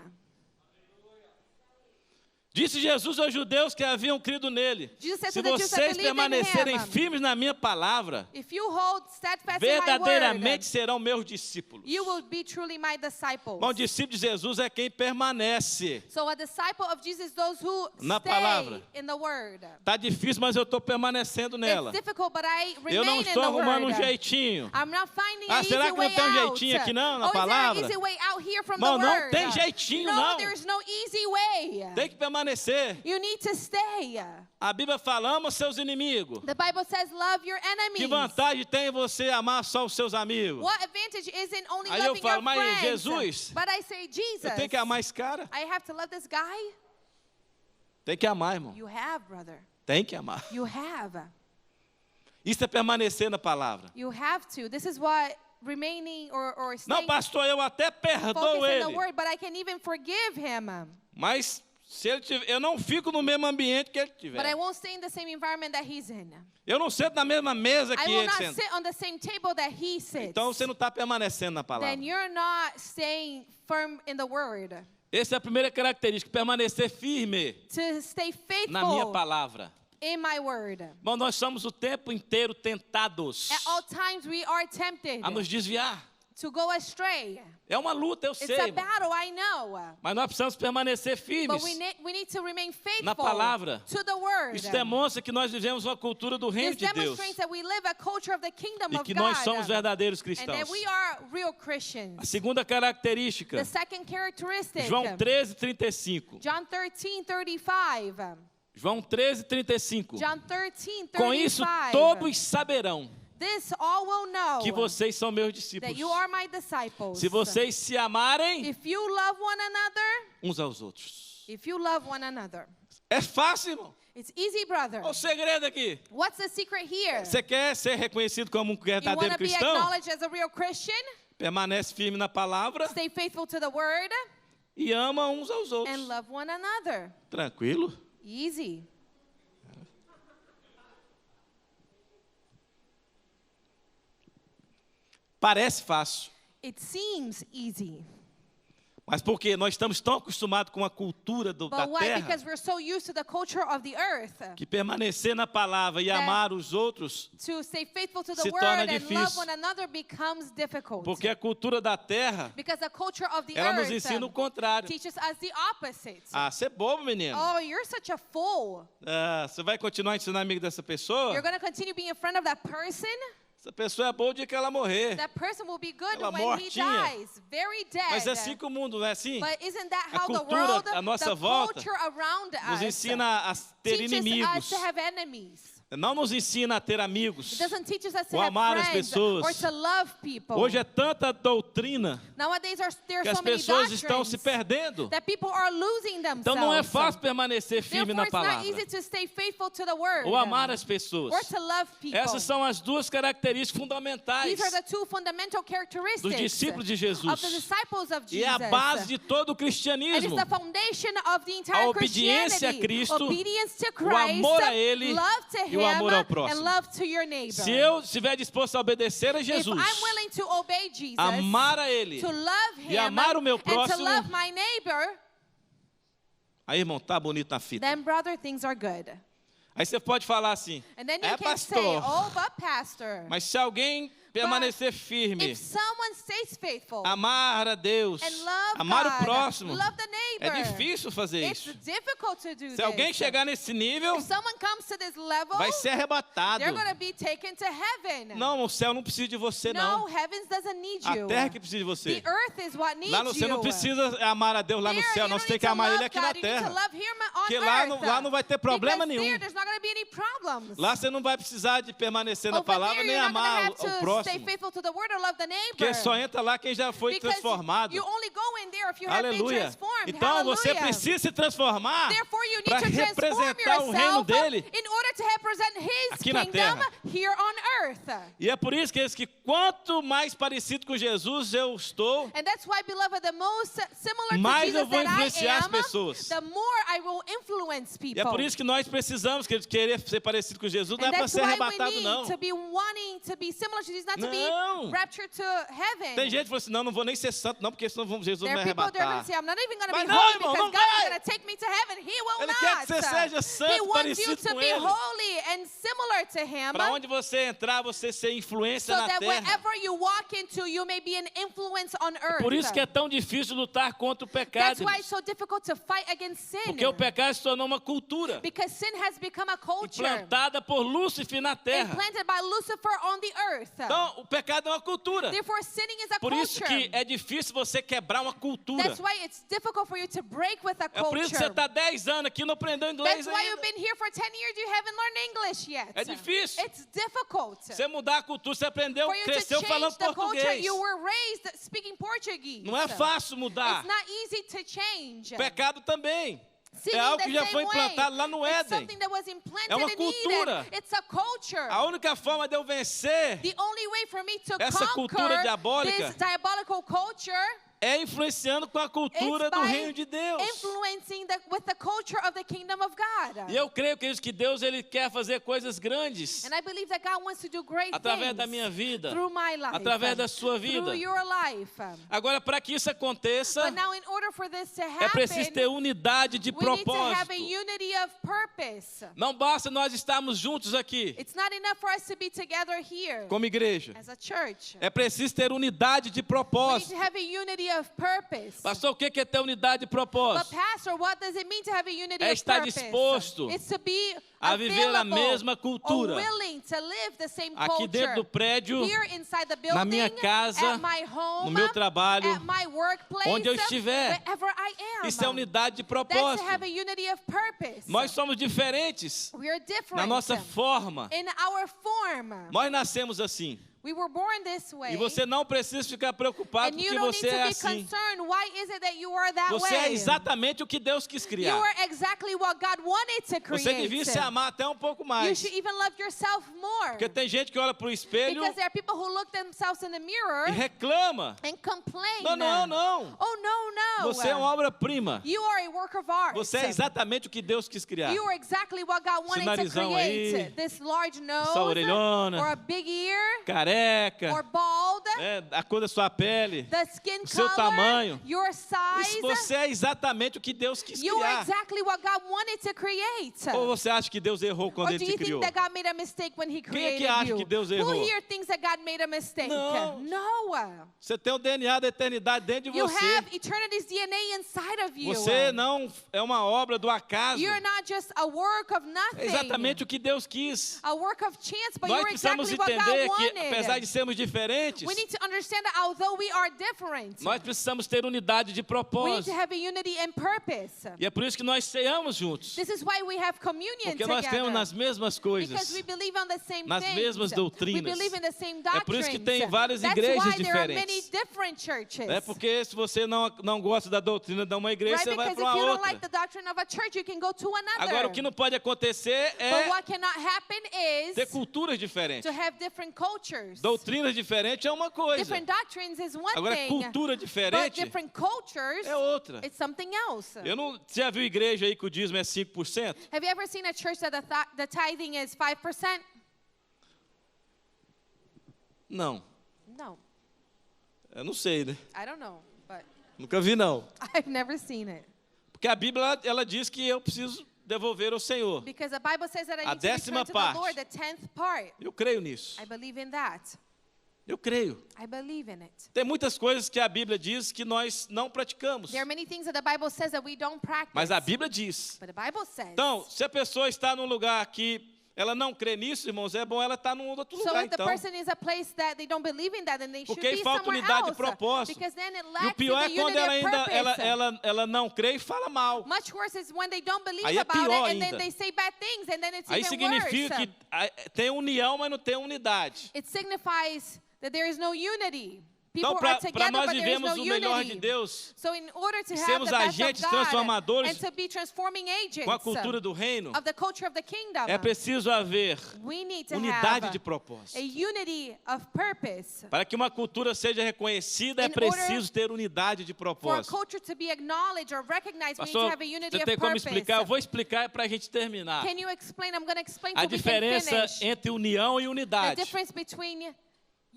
Disse Jesus aos judeus que haviam crido nele: Jesus said se to the Jews that vocês believe in permanecerem him, firmes na minha palavra, If you hold steadfast in my verdadeiramente word, serão meus discípulos. you will be truly my disciples. Mas o discípulo de Jesus é quem permanece. So a disciple of Jesus, those who Na stay palavra. in the word. Está difícil, mas eu estou permanecendo nela. It's difficult, but I Eu não remain in estou the arrumando um word. jeitinho. I'm not finding Ah, an será easy que não way tem um out. jeitinho aqui não, na Oh, is there palavra? an easy way out here from Irmão, the não word? tem jeitinho, no, não. there's no easy way. Tem que permanecer permanecer. You need to stay. A Bíblia fala, ama seus inimigos. The Bible says love your Que enemies. vantagem tem você amar só os seus amigos? What advantage is in only Aí eu loving falo, your mas friends? Jesus, But I say, Jesus, eu tenho que amar esse cara? I have to love this guy? Tem que amar, irmão. You have, brother. Tem que amar. You have. Isso é permanecer na palavra. You have to. This is what remaining or Não, staying pastor, eu até perdoo focused in the ele. word, but I can even forgive him. Mas se ele tiver, eu não fico no mesmo ambiente que ele But I tiver. won't stay in the same environment that he's in. Eu não sento na mesma mesa I que will ele not senta. sit on the same table that he sits. Então você não está permanecendo na palavra. Then you're not staying firm in the word. Essa é a primeira característica, permanecer firme To stay na minha faithful palavra. in my word. Bom, nós somos o tempo inteiro tentados At all times we are tempted a nos desviar. to go astray. É uma luta, eu It's sei, a irmão. battle, I know. Mas nós precisamos permanecer But firmes. we need to remain faithful Na palavra. to the word. Isso demonstra que nós vivemos uma cultura do reino This de Deus. demonstrates that we live a culture of the kingdom E of que God. nós somos verdadeiros And cristãos. that we are real Christians. A segunda característica, The second characteristic, João 13:35. John 13:35. João 13:35. John 13:35. Com isso todos saberão This all will know que vocês são meus that discípulos. you are my disciples. Se vocês se amarem If you love one another, uns aos outros. if you love one another. É fácil, irmão. It's easy, brother. Olha o segredo aqui. What's the secret here? Você quer ser reconhecido como um You want verdadeiro to be cristão? acknowledged as a real Christian? Permanece firme na palavra Stay faithful to the word e ama uns aos and outros. love one another. Tranquilo? Easy. Parece fácil. It seems easy. Mas por quê? Nós estamos tão acostumados com a cultura da But why? terra Because we're so used to the culture of the earth. que permanecer na palavra e amar os outros, To stay faithful to the se word torna and love difícil. one another becomes difficult. porque a cultura da terra, Because the culture of the ela nos earth ensina o contrário. teaches us the opposite. Ah, você é bobo, menino. Oh, you're such a fool. Ah, você vai continuar ensinando amigo dessa pessoa? You're going to continue being in front of that person? Essa pessoa é boa o dia que ela morrer. That person will be good Ela when he mortinha. dies, very dead. Mas é assim que o mundo, não é assim? But isn't that A how the cultura world, à nossa the volta, culture around Nos us ensina a ter teaches inimigos. us to have enemies? Não nos ensina a ter amigos. It doesn't teach us to Ou have amar as friends pessoas. or to love people. Hoje é tanta doutrina Nowadays there que are as so many pessoas estão se doctrines perdendo. that people are losing themselves. Então não é fácil permanecer firme Therefore, na it's not palavra. easy to stay faithful to the word Ou amar as pessoas. or to love people. Essas são as duas características fundamentais These are the two fundamental characteristics dos discípulos de Jesus. of the disciples of E Jesus. é a base de todo o And it's cristianismo. the foundation of the entire A obediência a Christianity. Cristo, Obedience to o Christ, amor a Ele love to e o amor ao Him, próximo. and love to your neighbor. Se eu estiver disposto a obedecer a If Jesus, I'm willing to obey Jesus, amar a Ele, to love Him, e amar o meu and to próximo, love my neighbor, aí, irmão, tá bonito na fita. then brother, things are good. Aí você pode falar assim, And then you é can say, pastor, oh, but pastor, mas se alguém permanecer firme, if someone stays faithful amar a Deus, and love amar God, o próximo, love the é neighbor, difícil fazer it's isso. difficult to do Se alguém this. chegar nesse nível, If someone comes to this level, vai ser arrebatado. they're going to be taken to heaven. Não, o céu não precisa de você, No, não. heavens doesn't need A you. terra que precisa de você. The earth is what needs Lá no céu you. não precisa amar a Deus lá no There, céu, you não. don't Você tem need que to amar love Ele aqui God, na you need to terra. love Him on Porque lá earth. lá não vai ter problema Because nenhum. there, there's not going to be any problems. Lá você não vai precisar de permanecer na Over palavra there, nem you're not going amar to have o to stay próximo. faithful to the word or love the neighbor. Porque só entra lá quem já foi Because transformado. you only go in there if you have been Aleluia. transformed. Então você Hallelujah. precisa se transformar Therefore, you need para to transform representar o reino yourself dele. in order to represent His Aqui na kingdom terra. here on earth. E é por isso que quanto mais parecido com Jesus eu estou, And that's why, beloved, the most similar to mais eu Jesus vou that I influenciar as am, pessoas. the more I will influence E people. é por isso que nós precisamos querer ser parecido com Jesus, não And é para that's ser why we arrebatado, need não. to be wanting to be similar to Jesus, not to Não. be raptured to heaven. Tem gente que fala assim, não vou nem ser santo, não, porque senão Jesus There vai are people that are going arrebatar. to say, I'm not even going to Mas be não, holy irmão, because não God is vai. going to take me to heaven. He will Ele not. quer que você seja santo, He wants you parecido to com be Ele. holy lowly and similar to him, Para onde você entrar, você ser influência so na that terra. wherever you walk into, you may be an influence on earth. Por isso que é tão difícil lutar contra o pecado, That's why it's irmãos. so difficult to fight against sin. Porque o pecado se tornou uma cultura Because sin has become a culture implantada por Lúcifer na terra. implanted by Lucifer on the earth. Então, o pecado é uma cultura. Therefore, sinning is a Por isso culture. que é difícil você quebrar uma cultura. That's why it's difficult for you to break with a É por isso que você culture. está 10 anos aqui e não aprendeu inglês That's why you've ainda. been here for 10 years, you haven't learned English yet. É difícil. It's difficult. Você mudar a cultura, você aprendeu, For you to cresceu change falando the culture, português. you were raised speaking Portuguese. Não é fácil mudar. It's not easy to change. Pecado também. Sinning É algo the que já same foi way. implantado lá no It's Éden. something that was implanted É uma in cultura. Eden. It's a culture. A única forma de eu vencer The only way for me to essa cultura conquer diabólica this diabolical culture é influenciando com a cultura is do by reino de Deus. influencing with the culture of the kingdom of God. E eu creio que Deus ele quer fazer coisas grandes And I believe that God wants to do great através things da minha vida, through my life, através da sua vida. through your life. Agora, para que isso aconteça, But now, in order for this to é preciso happen, ter unidade de we need to have a propósito. unity of purpose. Não basta nós estarmos juntos aqui, It's not enough for us to be together here como igreja. as a church. É preciso ter unidade de We need propósito. to have a unity of purpose. Pastor, o que é ter unidade de But propósito? pastor, what does it mean to have a unity É of estar purpose? disposto It's to be a viver a available mesma cultura. or willing to live the same Aqui culture. dentro do prédio, Here inside the building, na minha casa, at my home, no meu trabalho, at my workplace, onde eu estiver. wherever I am. Isso é unidade de That's propósito. to have a unity of purpose. Nós somos diferentes We are different na nossa forma. in our form. Nós nascemos assim. We were born this way. E você não precisa ficar preocupado and you porque don't você need é to be assim. concerned. Why is it that you are that Você way? é exatamente o que Deus quis You criar. are exactly what God wanted to create. Você devia se amar até um pouco You mais. should even love yourself more. Porque tem gente que olha para o espelho Because there are people who look themselves in the mirror e reclama. and complain. Não, não, não. Oh, no, no. Você é uma obra-prima. You are a work of art. Você é exatamente o que Deus quis criar. You are exactly what God wanted to narizão create. aí, This large nose, essa orelhona, or a big ear, Careca, or bald, a cor da sua pele. the skin o seu color, tamanho. your size. Isso você é exatamente o que Deus quis You are criar. exactly what God wanted to create. Ou você acha que Deus errou quando Or Ele do te you think criou? that God made a mistake when He Quem é created que acha you? que Deus Who errou? here thinks that God made a mistake? Não. No. Você tem o DNA da eternidade dentro de You você. have eternity's DNA inside of you. Você não é uma obra do acaso. You're not just a work of É nothing. exatamente o que Deus quis. A work of chance, but Nós you're precisamos exactly what God entender que, wanted. apesar de sermos diferentes, We need to understand that although we are different, nós precisamos ter unidade de we need to propósito. have a unity and purpose. E é por isso que nós ceamos juntos. This is why we have communion Porque nós together. temos nas mesmas Because coisas. we believe on the same Nas things. mesmas doutrinas. We believe in the same É por doctrines. isso que tem várias That's igrejas why there are many diferentes. different churches. É porque se você não gosta da doutrina de uma igreja, Right? você vai Because para if uma you don't like outra. the doctrine of a church, you can go to another. Agora, o que não pode acontecer But é what cannot happen is ter culturas diferentes. to have different cultures. Doutrinas diferentes é uma coisa. Different doctrines is one Agora, thing. cultura But diferente different cultures, é outra. it's something else. Você já viu igreja aí que o dízimo é 5%? Have you ever seen a church that the tithing is 5%? Não. No, Eu não sei, né? I don't know, but Nunca vi, não. I've never seen it. Porque a Bíblia, ela diz que eu preciso devolver ao Senhor. Because the Bible says that I A need to return décima to the parte. Lord, the 10th part. Eu creio nisso. I believe in that. Eu creio. I believe in it. Tem muitas coisas que a Bíblia diz que nós não praticamos. There are many things that the Bible says that we don't practice. Mas a Bíblia diz. But the Bible says. Então, se a pessoa está num lugar que ela não crê nisso, irmãos, é bom ela estar num outro So lugar, if the então. person is a place that they don't believe in that, then they should Porque aí be falta somewhere unidade de else. propósito. Because then it E o lacks pior é the quando unity ela of ainda purpose. ela não crê e fala mal. Much worse is when they don't believe Aí é about pior it and then ainda. they say bad things and then it's Aí even significa worse. que tem união, mas não tem unidade. It signifies that there is no unity. Então, People are para together, nós but there is vivemos no o melhor unity. de Deus, So in order to have sermos the best agentes of God transformadores and to be transforming agents com a cultura do reino, of the culture of the kingdom, é preciso haver we need to unidade have de a propósito. unity of purpose. Para que uma cultura seja reconhecida, é In order preciso ter unidade de For a propósito. culture to be acknowledged or recognized, we need to Pastor, have a unity você of tem como purpose. explicar? Eu vou explicar para a gente terminar. Can you explain? I'm going to explain A so we can diferença finish. entre união e The unidade. difference between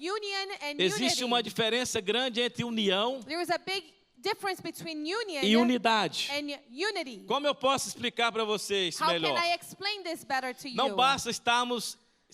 union and Existe unity. uma diferença grande entre união There is a big difference between union e unidade. and unity. Como eu posso explicar para vocês How melhor? can I explain this better to Não you? basta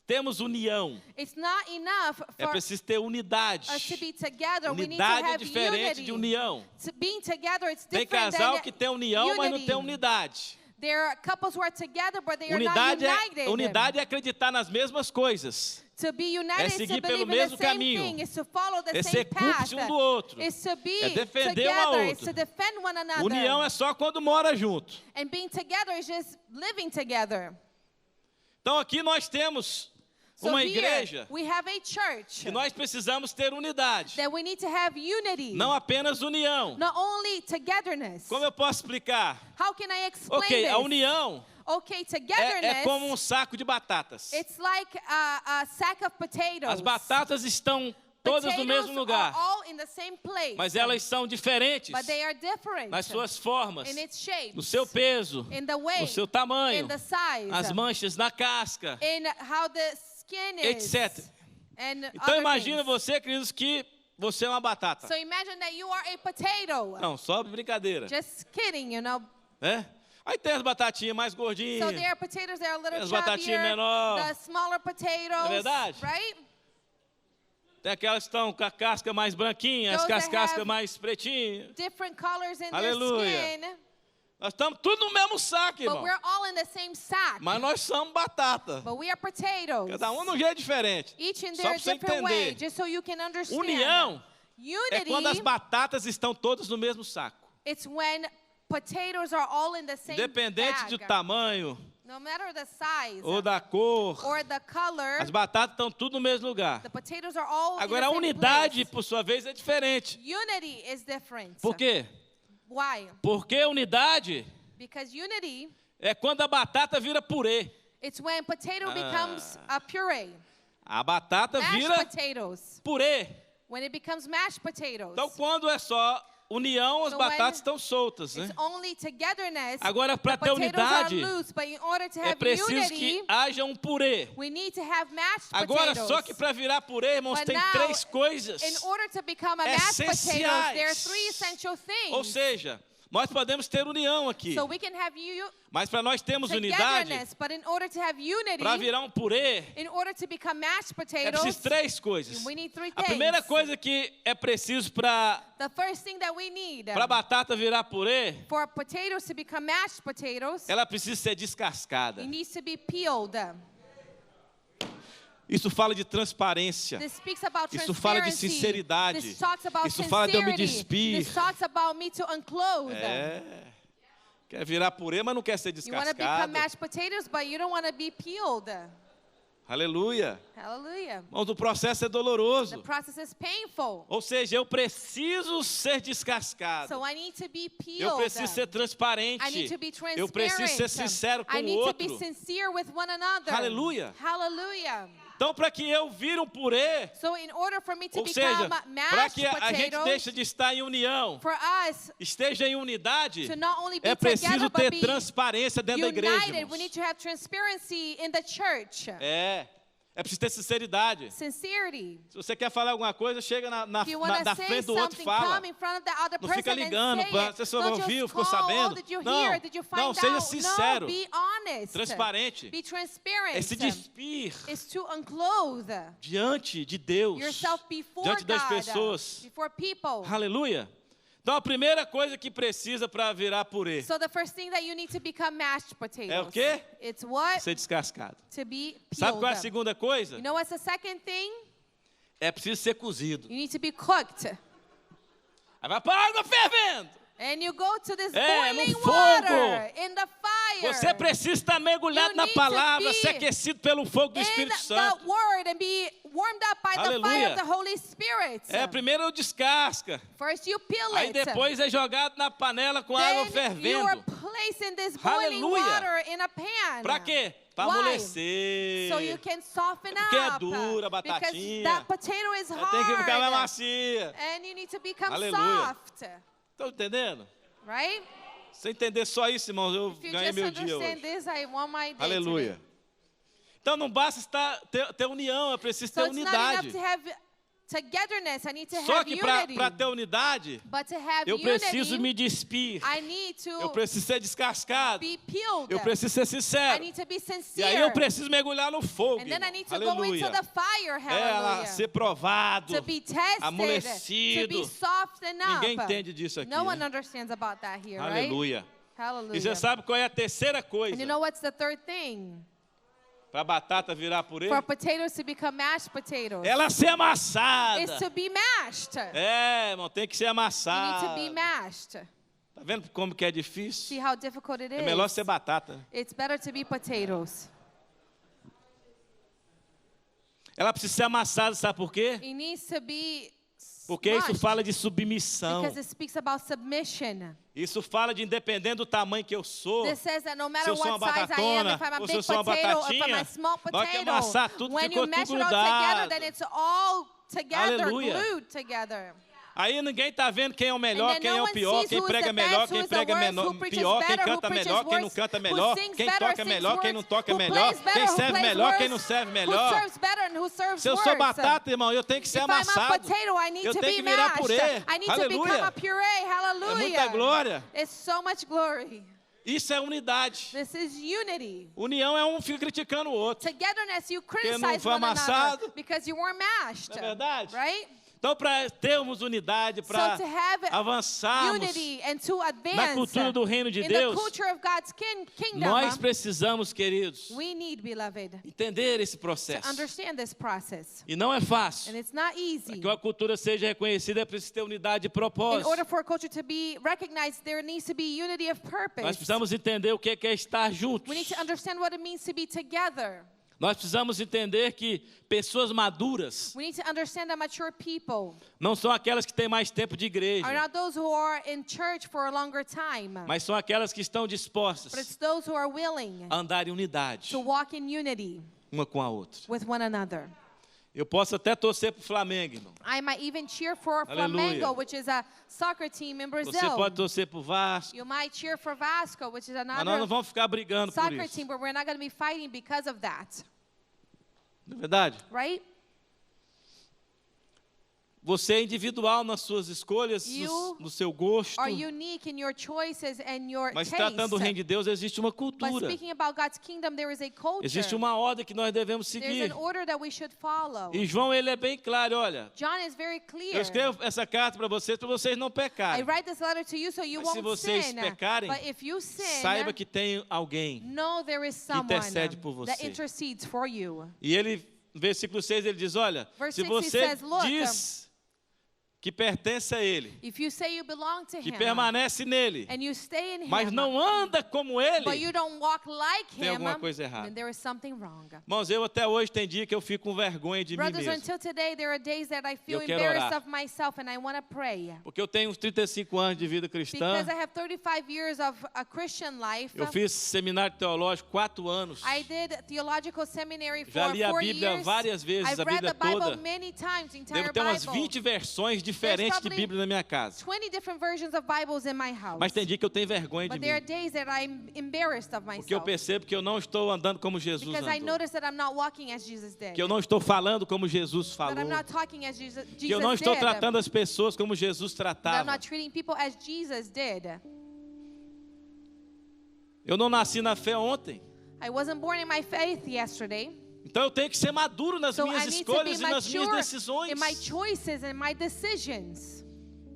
temos união. It's not enough É for preciso ter unidade. us to be together. We need to Unidade é have diferente unity. de união. Being together, it's Tem different casal than que tem união, mas não unity. tem unidade. There are couples who are together, but they are not Unidade united. é acreditar nas mesmas coisas. To be united is to seguir pelo believe in mesmo the same caminho. thing, is to follow the É same ser path, cúmplice um do outro. is to be É defender um ao together, is outro. to defend one another. União é só quando mora junto. And being together is just living together. Então aqui nós temos So uma here, igreja we have a church que nós precisamos ter unidade. that we need to have unity, Não apenas união. not only togetherness. Como eu posso explicar? How can I explain Ok, a this? união Okay, é togetherness, como um saco de batatas. it's like a sack of potatoes. As batatas estão todas no Potatoes mesmo lugar, are all in the same place, mas elas são diferentes but they are different nas suas formas, in its shape, no seu peso, in the weight, no seu tamanho, in the size, as manchas na casca, in how the skin is, etc. and Então other imagina things. você, queridos, que você é uma batata. So imagine that you are a potato. Não, só brincadeira, Just kidding, you know. né? Aí tem as batatinhas mais So gordinhas, there are potatoes that are a little As batatinhas chubbier, menor. the smaller potatoes, Não é verdade? right? tem aquelas que estão com a casca mais branquinha, as Those com as that cascas have mais pretinhas. Different colors in Aleluia. their skin, Nós estamos tudo no mesmo saco, but irmão. we're all in the same sack. Mas nós somos batata. But we are potatoes. Cada um de um jeito diferente. Each in Só their para você different way, entender. just so you can understand. União é Unity, quando as batatas estão todas no mesmo saco. it's when potatoes are all in the same Independente bag. do tamanho No matter the size ou da cor, or the color, as batatas estão tudo no mesmo lugar. the potatoes are all Agora a in the same unidade, place. por sua vez, é diferente. Unity is different. Por quê? Why? Porque unidade Because unity, é quando a batata vira purê. it's when potato becomes a puree. A batata Mashed vira potatoes. purê. When it becomes mashed potatoes. Então, quando é só união, as So batatas when estão soltas, né? It's only togetherness. Agora, para The ter potatoes are unidade, loose, but in order to é have preciso unity, que haja um purê. we need to have mashed Agora, potatoes. só que para virar purê, irmãos, But tem now, três coisas In order to become a mashed potatoes, there are essenciais. three essential things. Ou seja, nós podemos ter união aqui, So we can have mas para nós termos unidade, togetherness, but in order to have unity, para virar um purê, in order to become mashed é potatoes, preciso três coisas. we need three A primeira things. coisa que é preciso para The first thing that we need a batata virar purê, for potatoes to become mashed potatoes, ela precisa ser descascada. it needs to be peeled. Isso fala de transparência. This speaks about Isso fala de transparency. sinceridade. This talks about Isso fala de eu me sincerity. despir. This talks about me to unclothe. É. Quer virar purê, mas não quer ser You want to become descascado. mashed potatoes, but you don't want to be peeled. Aleluia. Hallelujah. Irmãos, o processo é The doloroso. process is painful. Ou seja, eu preciso ser descascado. So I need to be peeled. Eu preciso ser I need transparente. to be transparent. Eu preciso ser sincero com I o need to be outro. sincere with one another. Aleluia. Hallelujah. Então, para que eu vire um purê, So in order for me to ou seja, become para mashed que a gente potatoes, deixe de estar em união, for us esteja em unidade, to not only be é preciso together, ter but be transparência dentro da igreja. united, we Irmãos. need to have transparency in the church. É preciso ter sinceridade. Sincerity. Se você quer falar alguma coisa, chega If you want to say frente do outro e something, fala. come in front of the other Não person fica ligando, and say it. você só Don't ouviu, just ficou call, sabendo. Oh, did you Não, hear? Did you find não, seja out? sincero. No, be honest. Transparente. Be transparent. É se despir It's to unclothe diante de Deus, yourself before diante das God, pessoas. before people. Aleluia. Então a primeira coisa que precisa para virar purê So the first thing that you need to become mashed potatoes. é o quê? It's what? Ser descascado. To be peeled. Sabe qual é a segunda coisa? You know what's the second thing? É preciso ser cozido. You need to be cooked. Aí vai para a água fervendo. And you go to this no boiling fogo. water, in the fire. Você precisa estar mergulhado You na need to palavra, be ser aquecido pelo fogo do in Espírito the Santo. word and be warmed up by the fire Aleluia. of the Holy Spirit. Primeiro eu descasca. First you peel Aí it. depois é jogado na panela com Then água you are fervendo. placing this boiling Aleluia. water in a pan. Para quê? Para Why? amolecer. So you can soften Porque é up. dura a Because batatinha. that potato is Aí tem que ficar mais hard. macia. And you need to become Aleluia. soft. Estão entendendo? Right? Se entender só isso, irmãos, eu If you ganhei just meu dia understand hoje. this, I want my day Aleluia. today. Então não basta ter união, é preciso So ter it's not enough unidade. to have togetherness. I need to Só have que unity. para ter unidade, But to have eu preciso unity, me despir. I need Eu to preciso ser descascado. be peeled. Eu preciso ser I sincero. need to be E sincere. aí eu preciso mergulhar no fogo. And then I Irmão. need to go into Aleluia. the fire. Ela Hallelujah. ser provado. To be tested. To amolecido. be softened up. Ninguém entende disso aqui. No one Né? understands about that here, Aleluia. right? Hallelujah. E você sabe qual é a terceira coisa? And you know what's the third thing? Para a batata virar purê? For potatoes to become mashed potatoes. Ela ser amassada. Is to be mashed. É, irmão, tem que ser You need amassada. to be mashed. Tá vendo como que é difícil? See how difficult it É melhor is. ser batata. It's better to be potatoes. Ela precisa ser amassada, sabe por quê? It needs to be Porque isso smushed, fala de submissão. because it speaks about submission. Isso fala de independente do tamanho que eu sou. This says that no Se matter eu sou uma what size I am, batatona, if I'm a ou se eu big sou uma potato, if I'm batatinha, a small na hora que amassar tudo, when ficou you mash tudo it all together, grudado. then it's all together, Aleluia. glued together. Aí ninguém tá vendo quem é o And melhor, then quem no é o one pior, sees quem who is prega the melhor, best, who quem is the prega worst, menor, who preaches pior, quem better, who canta preaches melhor, quem não worse, canta who melhor, sings quem better, toca sings melhor, quem worse, não toca who melhor, plays better, quem who serve plays melhor, worse, quem não serve who melhor. serves better and who serves Se eu sou worse. batata, irmão, eu tenho que ser If I'm a amassado. potato, I need Eu to tenho be que virar mashed. purê. I need to become Aleluia. a puree. Hallelujah. É muita glória. It's so much glory. Isso é unidade. This is unity. União é um fica criticando o outro. Togetherness, you não criticize foi one amassado. another because you weren't mashed. Não é verdade? Right? Então, para termos unidade, para So to have avançarmos unity and to na advance cultura do reino de in Deus, the culture of God's kingdom, nós precisamos, queridos, we need, beloved, entender esse to processo. understand this process. E não é fácil. And it's not Para easy. que uma cultura seja reconhecida, é preciso ter unidade de In propósito. order for a culture to be recognized, there needs to be unity of Nós purpose. precisamos entender o que é estar juntos. We need to understand what it means to be together. Nós precisamos entender que pessoas maduras We need to understand that mature people não são aquelas que têm mais tempo de igreja, are not those who are in church for a longer time, mas são aquelas que estão but dispostas it's those who are willing a andar em unidade to walk in unity uma com a outra. with one another. Eu posso até torcer para o Flamengo, irmão. I might even cheer for Aleluia. Flamengo, which is a soccer team in Você Brazil. pode torcer para o Vasco, You might cheer for Vasco, which is mas nós não another vamos ficar brigando por soccer isso. team, but we're not going to be fighting because of that, Não é verdade? right? Você é individual nas suas escolhas, You no seu gosto. Are unique in your choices and your Mas taste. tratando do reino de Deus, existe uma But cultura. speaking about God's kingdom, there is a culture. Existe uma ordem que nós devemos There's seguir. an order that we should follow. E João, ele é bem claro, olha. John is very clear. Eu escrevo essa carta para vocês não I pecarem. write this letter to you so you Mas se won't vocês sin. pecarem, But if you sin, Saiba que tem alguém. know there is someone intercede por that você. intercedes for you. E ele, no versículo 6, ele diz, olha, Verse se 6 você says, "Look, diz que pertence a ele, If you say you belong to que him permanece nele, and you stay in mas him, não anda como but ele, you don't walk like tem him, alguma coisa errada. then there is something wrong. Irmãos, eu até hoje tem dia que eu fico com vergonha de mim Brothers, mesmo. until today, there are days that I feel Eu quero embarrassed orar. of myself and I want to pray. Porque eu tenho uns 35 anos de vida cristã. Because I have 35 years of a Christian life. Eu fiz seminário teológico 4 anos. I did theological seminary for Já li a 4 Bíblia years. várias vezes, I've a read Bíblia the Bible toda. many times, the entire Devo ter umas Bible. 20 versões diferentes de probably Bíblia na minha casa. 20 different versions of Bibles in my house. Mas tem dia que eu tenho vergonha de But there are mim. days that I'm embarrassed of Porque eu myself. percebo que eu não estou andando como Jesus Because I andou. notice that I'm not walking as Jesus did. Que eu não estou falando como Jesus That I'm falou. not talking as Jesus Que eu não estou did. tratando as pessoas como Jesus That I'm tratava. not treating people as Jesus did. Eu não nasci na fé ontem. I wasn't born in my faith yesterday. Então eu tenho que ser maduro nas So minhas I need to be escolhas e nas minhas mature decisões. in my choices and my decisions.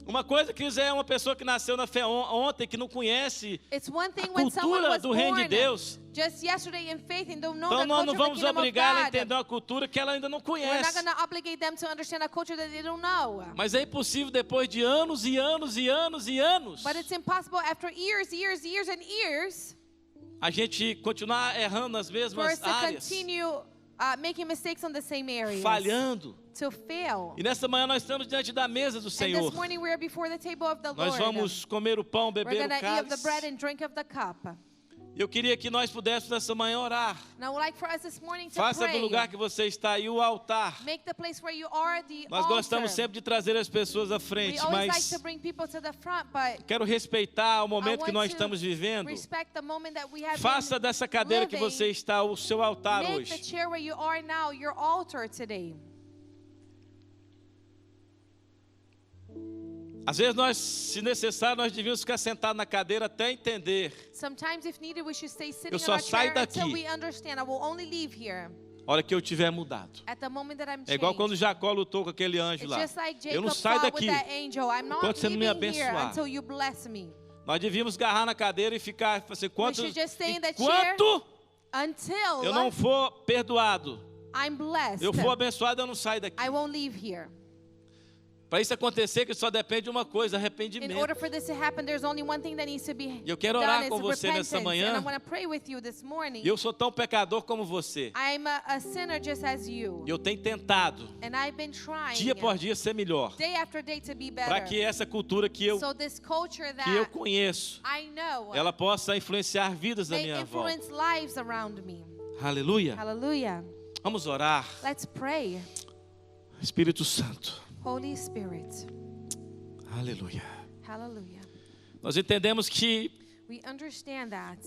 Uma coisa que é uma pessoa que nasceu na fé ontem, que não conhece It's one thing a when someone cultura was do reino de born Deus. just yesterday in faith and don't know Então the nós culture não of the vamos kingdom of obrigar ela a God. entender uma cultura que ela ainda não We're not conhece. going to obligate them to understand a culture that they don't know. Mas é impossível depois de anos e anos e anos e anos But it's impossible after years and years a gente continuar errando nas for us mesmas to áreas, continue making mistakes on the same areas. falhando. To fail. E nessa manhã nós estamos diante da mesa do And Senhor. this morning we are before the table of the Nós Lord. vamos comer o pão, We're beber going o to eat of the cálice. bread and drink of the cup. Eu queria que nós pudéssemos nessa manhã orar. And I would like for us this morning to Faça do pray. lugar que você está aí o altar. Make the place where you are the Nós altar. gostamos sempre de trazer as pessoas à We frente, always like mas to bring people to the front, but quero respeitar o I momento que want nós to estamos vivendo. respect the moment that we have Faça been dessa cadeira que living. você está o seu altar Make the hoje. chair where you are now your altar today. Às vezes nós, se necessário, nós devíamos ficar sentados na cadeira até entender. Sometimes, if needed, we should stay sitting Eu in só our saio chair until daqui. we understand. I will only leave here A hora que eu tiver mudado. at the moment that I'm É igual changed. quando Jacó lutou com aquele anjo It's lá. just like Eu não Jacob saio fought with daqui that angel. I'm not enquanto você não me leaving here abençoar. until you bless me. Nós devíamos agarrar na cadeira e ficar assim, should just stay in that enquanto Until eu não for perdoado, I'm blessed, eu for abençoado, eu não saio daqui. I won't leave here. Para isso acontecer, que só depende de uma coisa, In arrependimento. order for this to happen, there's only one thing that needs to be E eu quero done. orar It's com você nessa repentance. manhã. And I want to pray with you this morning. E eu sou tão pecador como você. I'm a sinner just as you. E eu tenho tentado, And I've been trying dia por dia, ser melhor. day after day to be Para better. que essa cultura que eu So this culture que eu that conheço, I know ela possa influenciar vidas da may minha volta. influence lives around me. Aleluia. Hallelujah. Vamos orar. Let's pray. Espírito Santo. Holy Spirit. Aleluia. Hallelujah. Nós entendemos que We understand that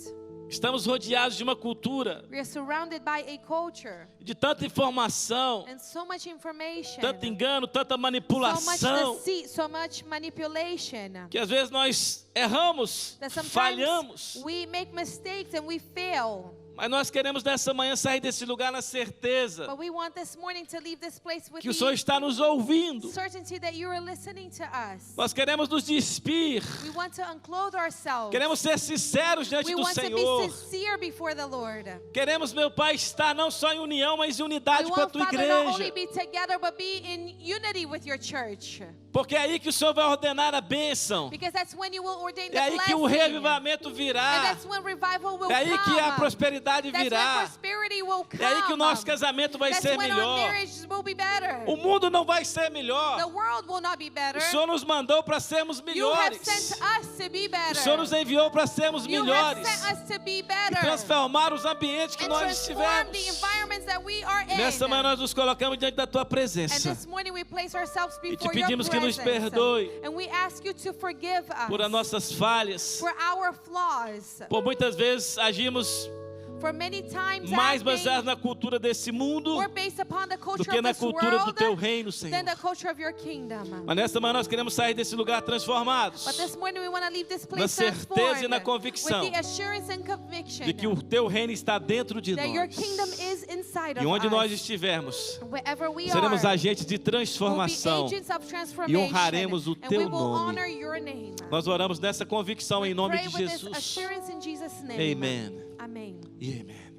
estamos rodeados de uma cultura, we are surrounded by a culture de tanta informação, and so much information, tanto engano, tanta so much manipulação, deceit, so much manipulation, que às vezes nós erramos, that sometimes falhamos, we make mistakes and we fail. mas nós queremos nessa manhã sair desse lugar na certeza But we want this morning to leave this place with que o Senhor the está nos ouvindo. certainty that you are listening to us. Nós queremos nos despir, We want to unclothe ourselves. queremos ser sinceros diante We do want to Senhor. be sincere before the Lord. Queremos, meu Pai, estar não só em união, mas em We unidade com a want, tua Father, not only igreja. be together, but be in unity with your church. Porque é aí que o Senhor vai ordenar a bênção. Because that's when you will ordain É the aí que o blessing. revivamento And virá. that's when revival will É aí que a come. prosperidade That's when virá. prosperity will come. É aí que o nosso casamento vai That's ser when our melhor. marriage will be better. O mundo não vai ser The melhor. world will not be better. O Senhor nos mandou para sermos You have melhores. sent us to be O better. Senhor nos enviou para sermos You have melhores. sent us to be E better. transformar os ambientes que And nós transform the estivemos. environments that we are in. Nessa manhã nós nos colocamos diante da tua And presença. this morning we place ourselves E te before your pedimos que nos presence. perdoe And we ask you to forgive us por as nossas falhas. for our flaws. Por muitas vezes agimos For many times mais acting baseados na cultura desse mundo more based upon the do culture que of na this cultura do world teu reino, Senhor. than the culture of your kingdom. Mas nessa manhã nós queremos sair desse lugar transformados, But this morning we want to leave this na place certeza transformed e na convicção with the assurance and conviction de que o teu reino está dentro de that your nós. kingdom is inside E of onde nós us. estivermos, Wherever we seremos are, agentes de we'll be transformação. agents of E transformation, honraremos o and teu we will nome. honor your name. Nós oramos nessa convicção em nome Pray de with this Jesus. assurance in Jesus' name. Amen. Amen. E amém.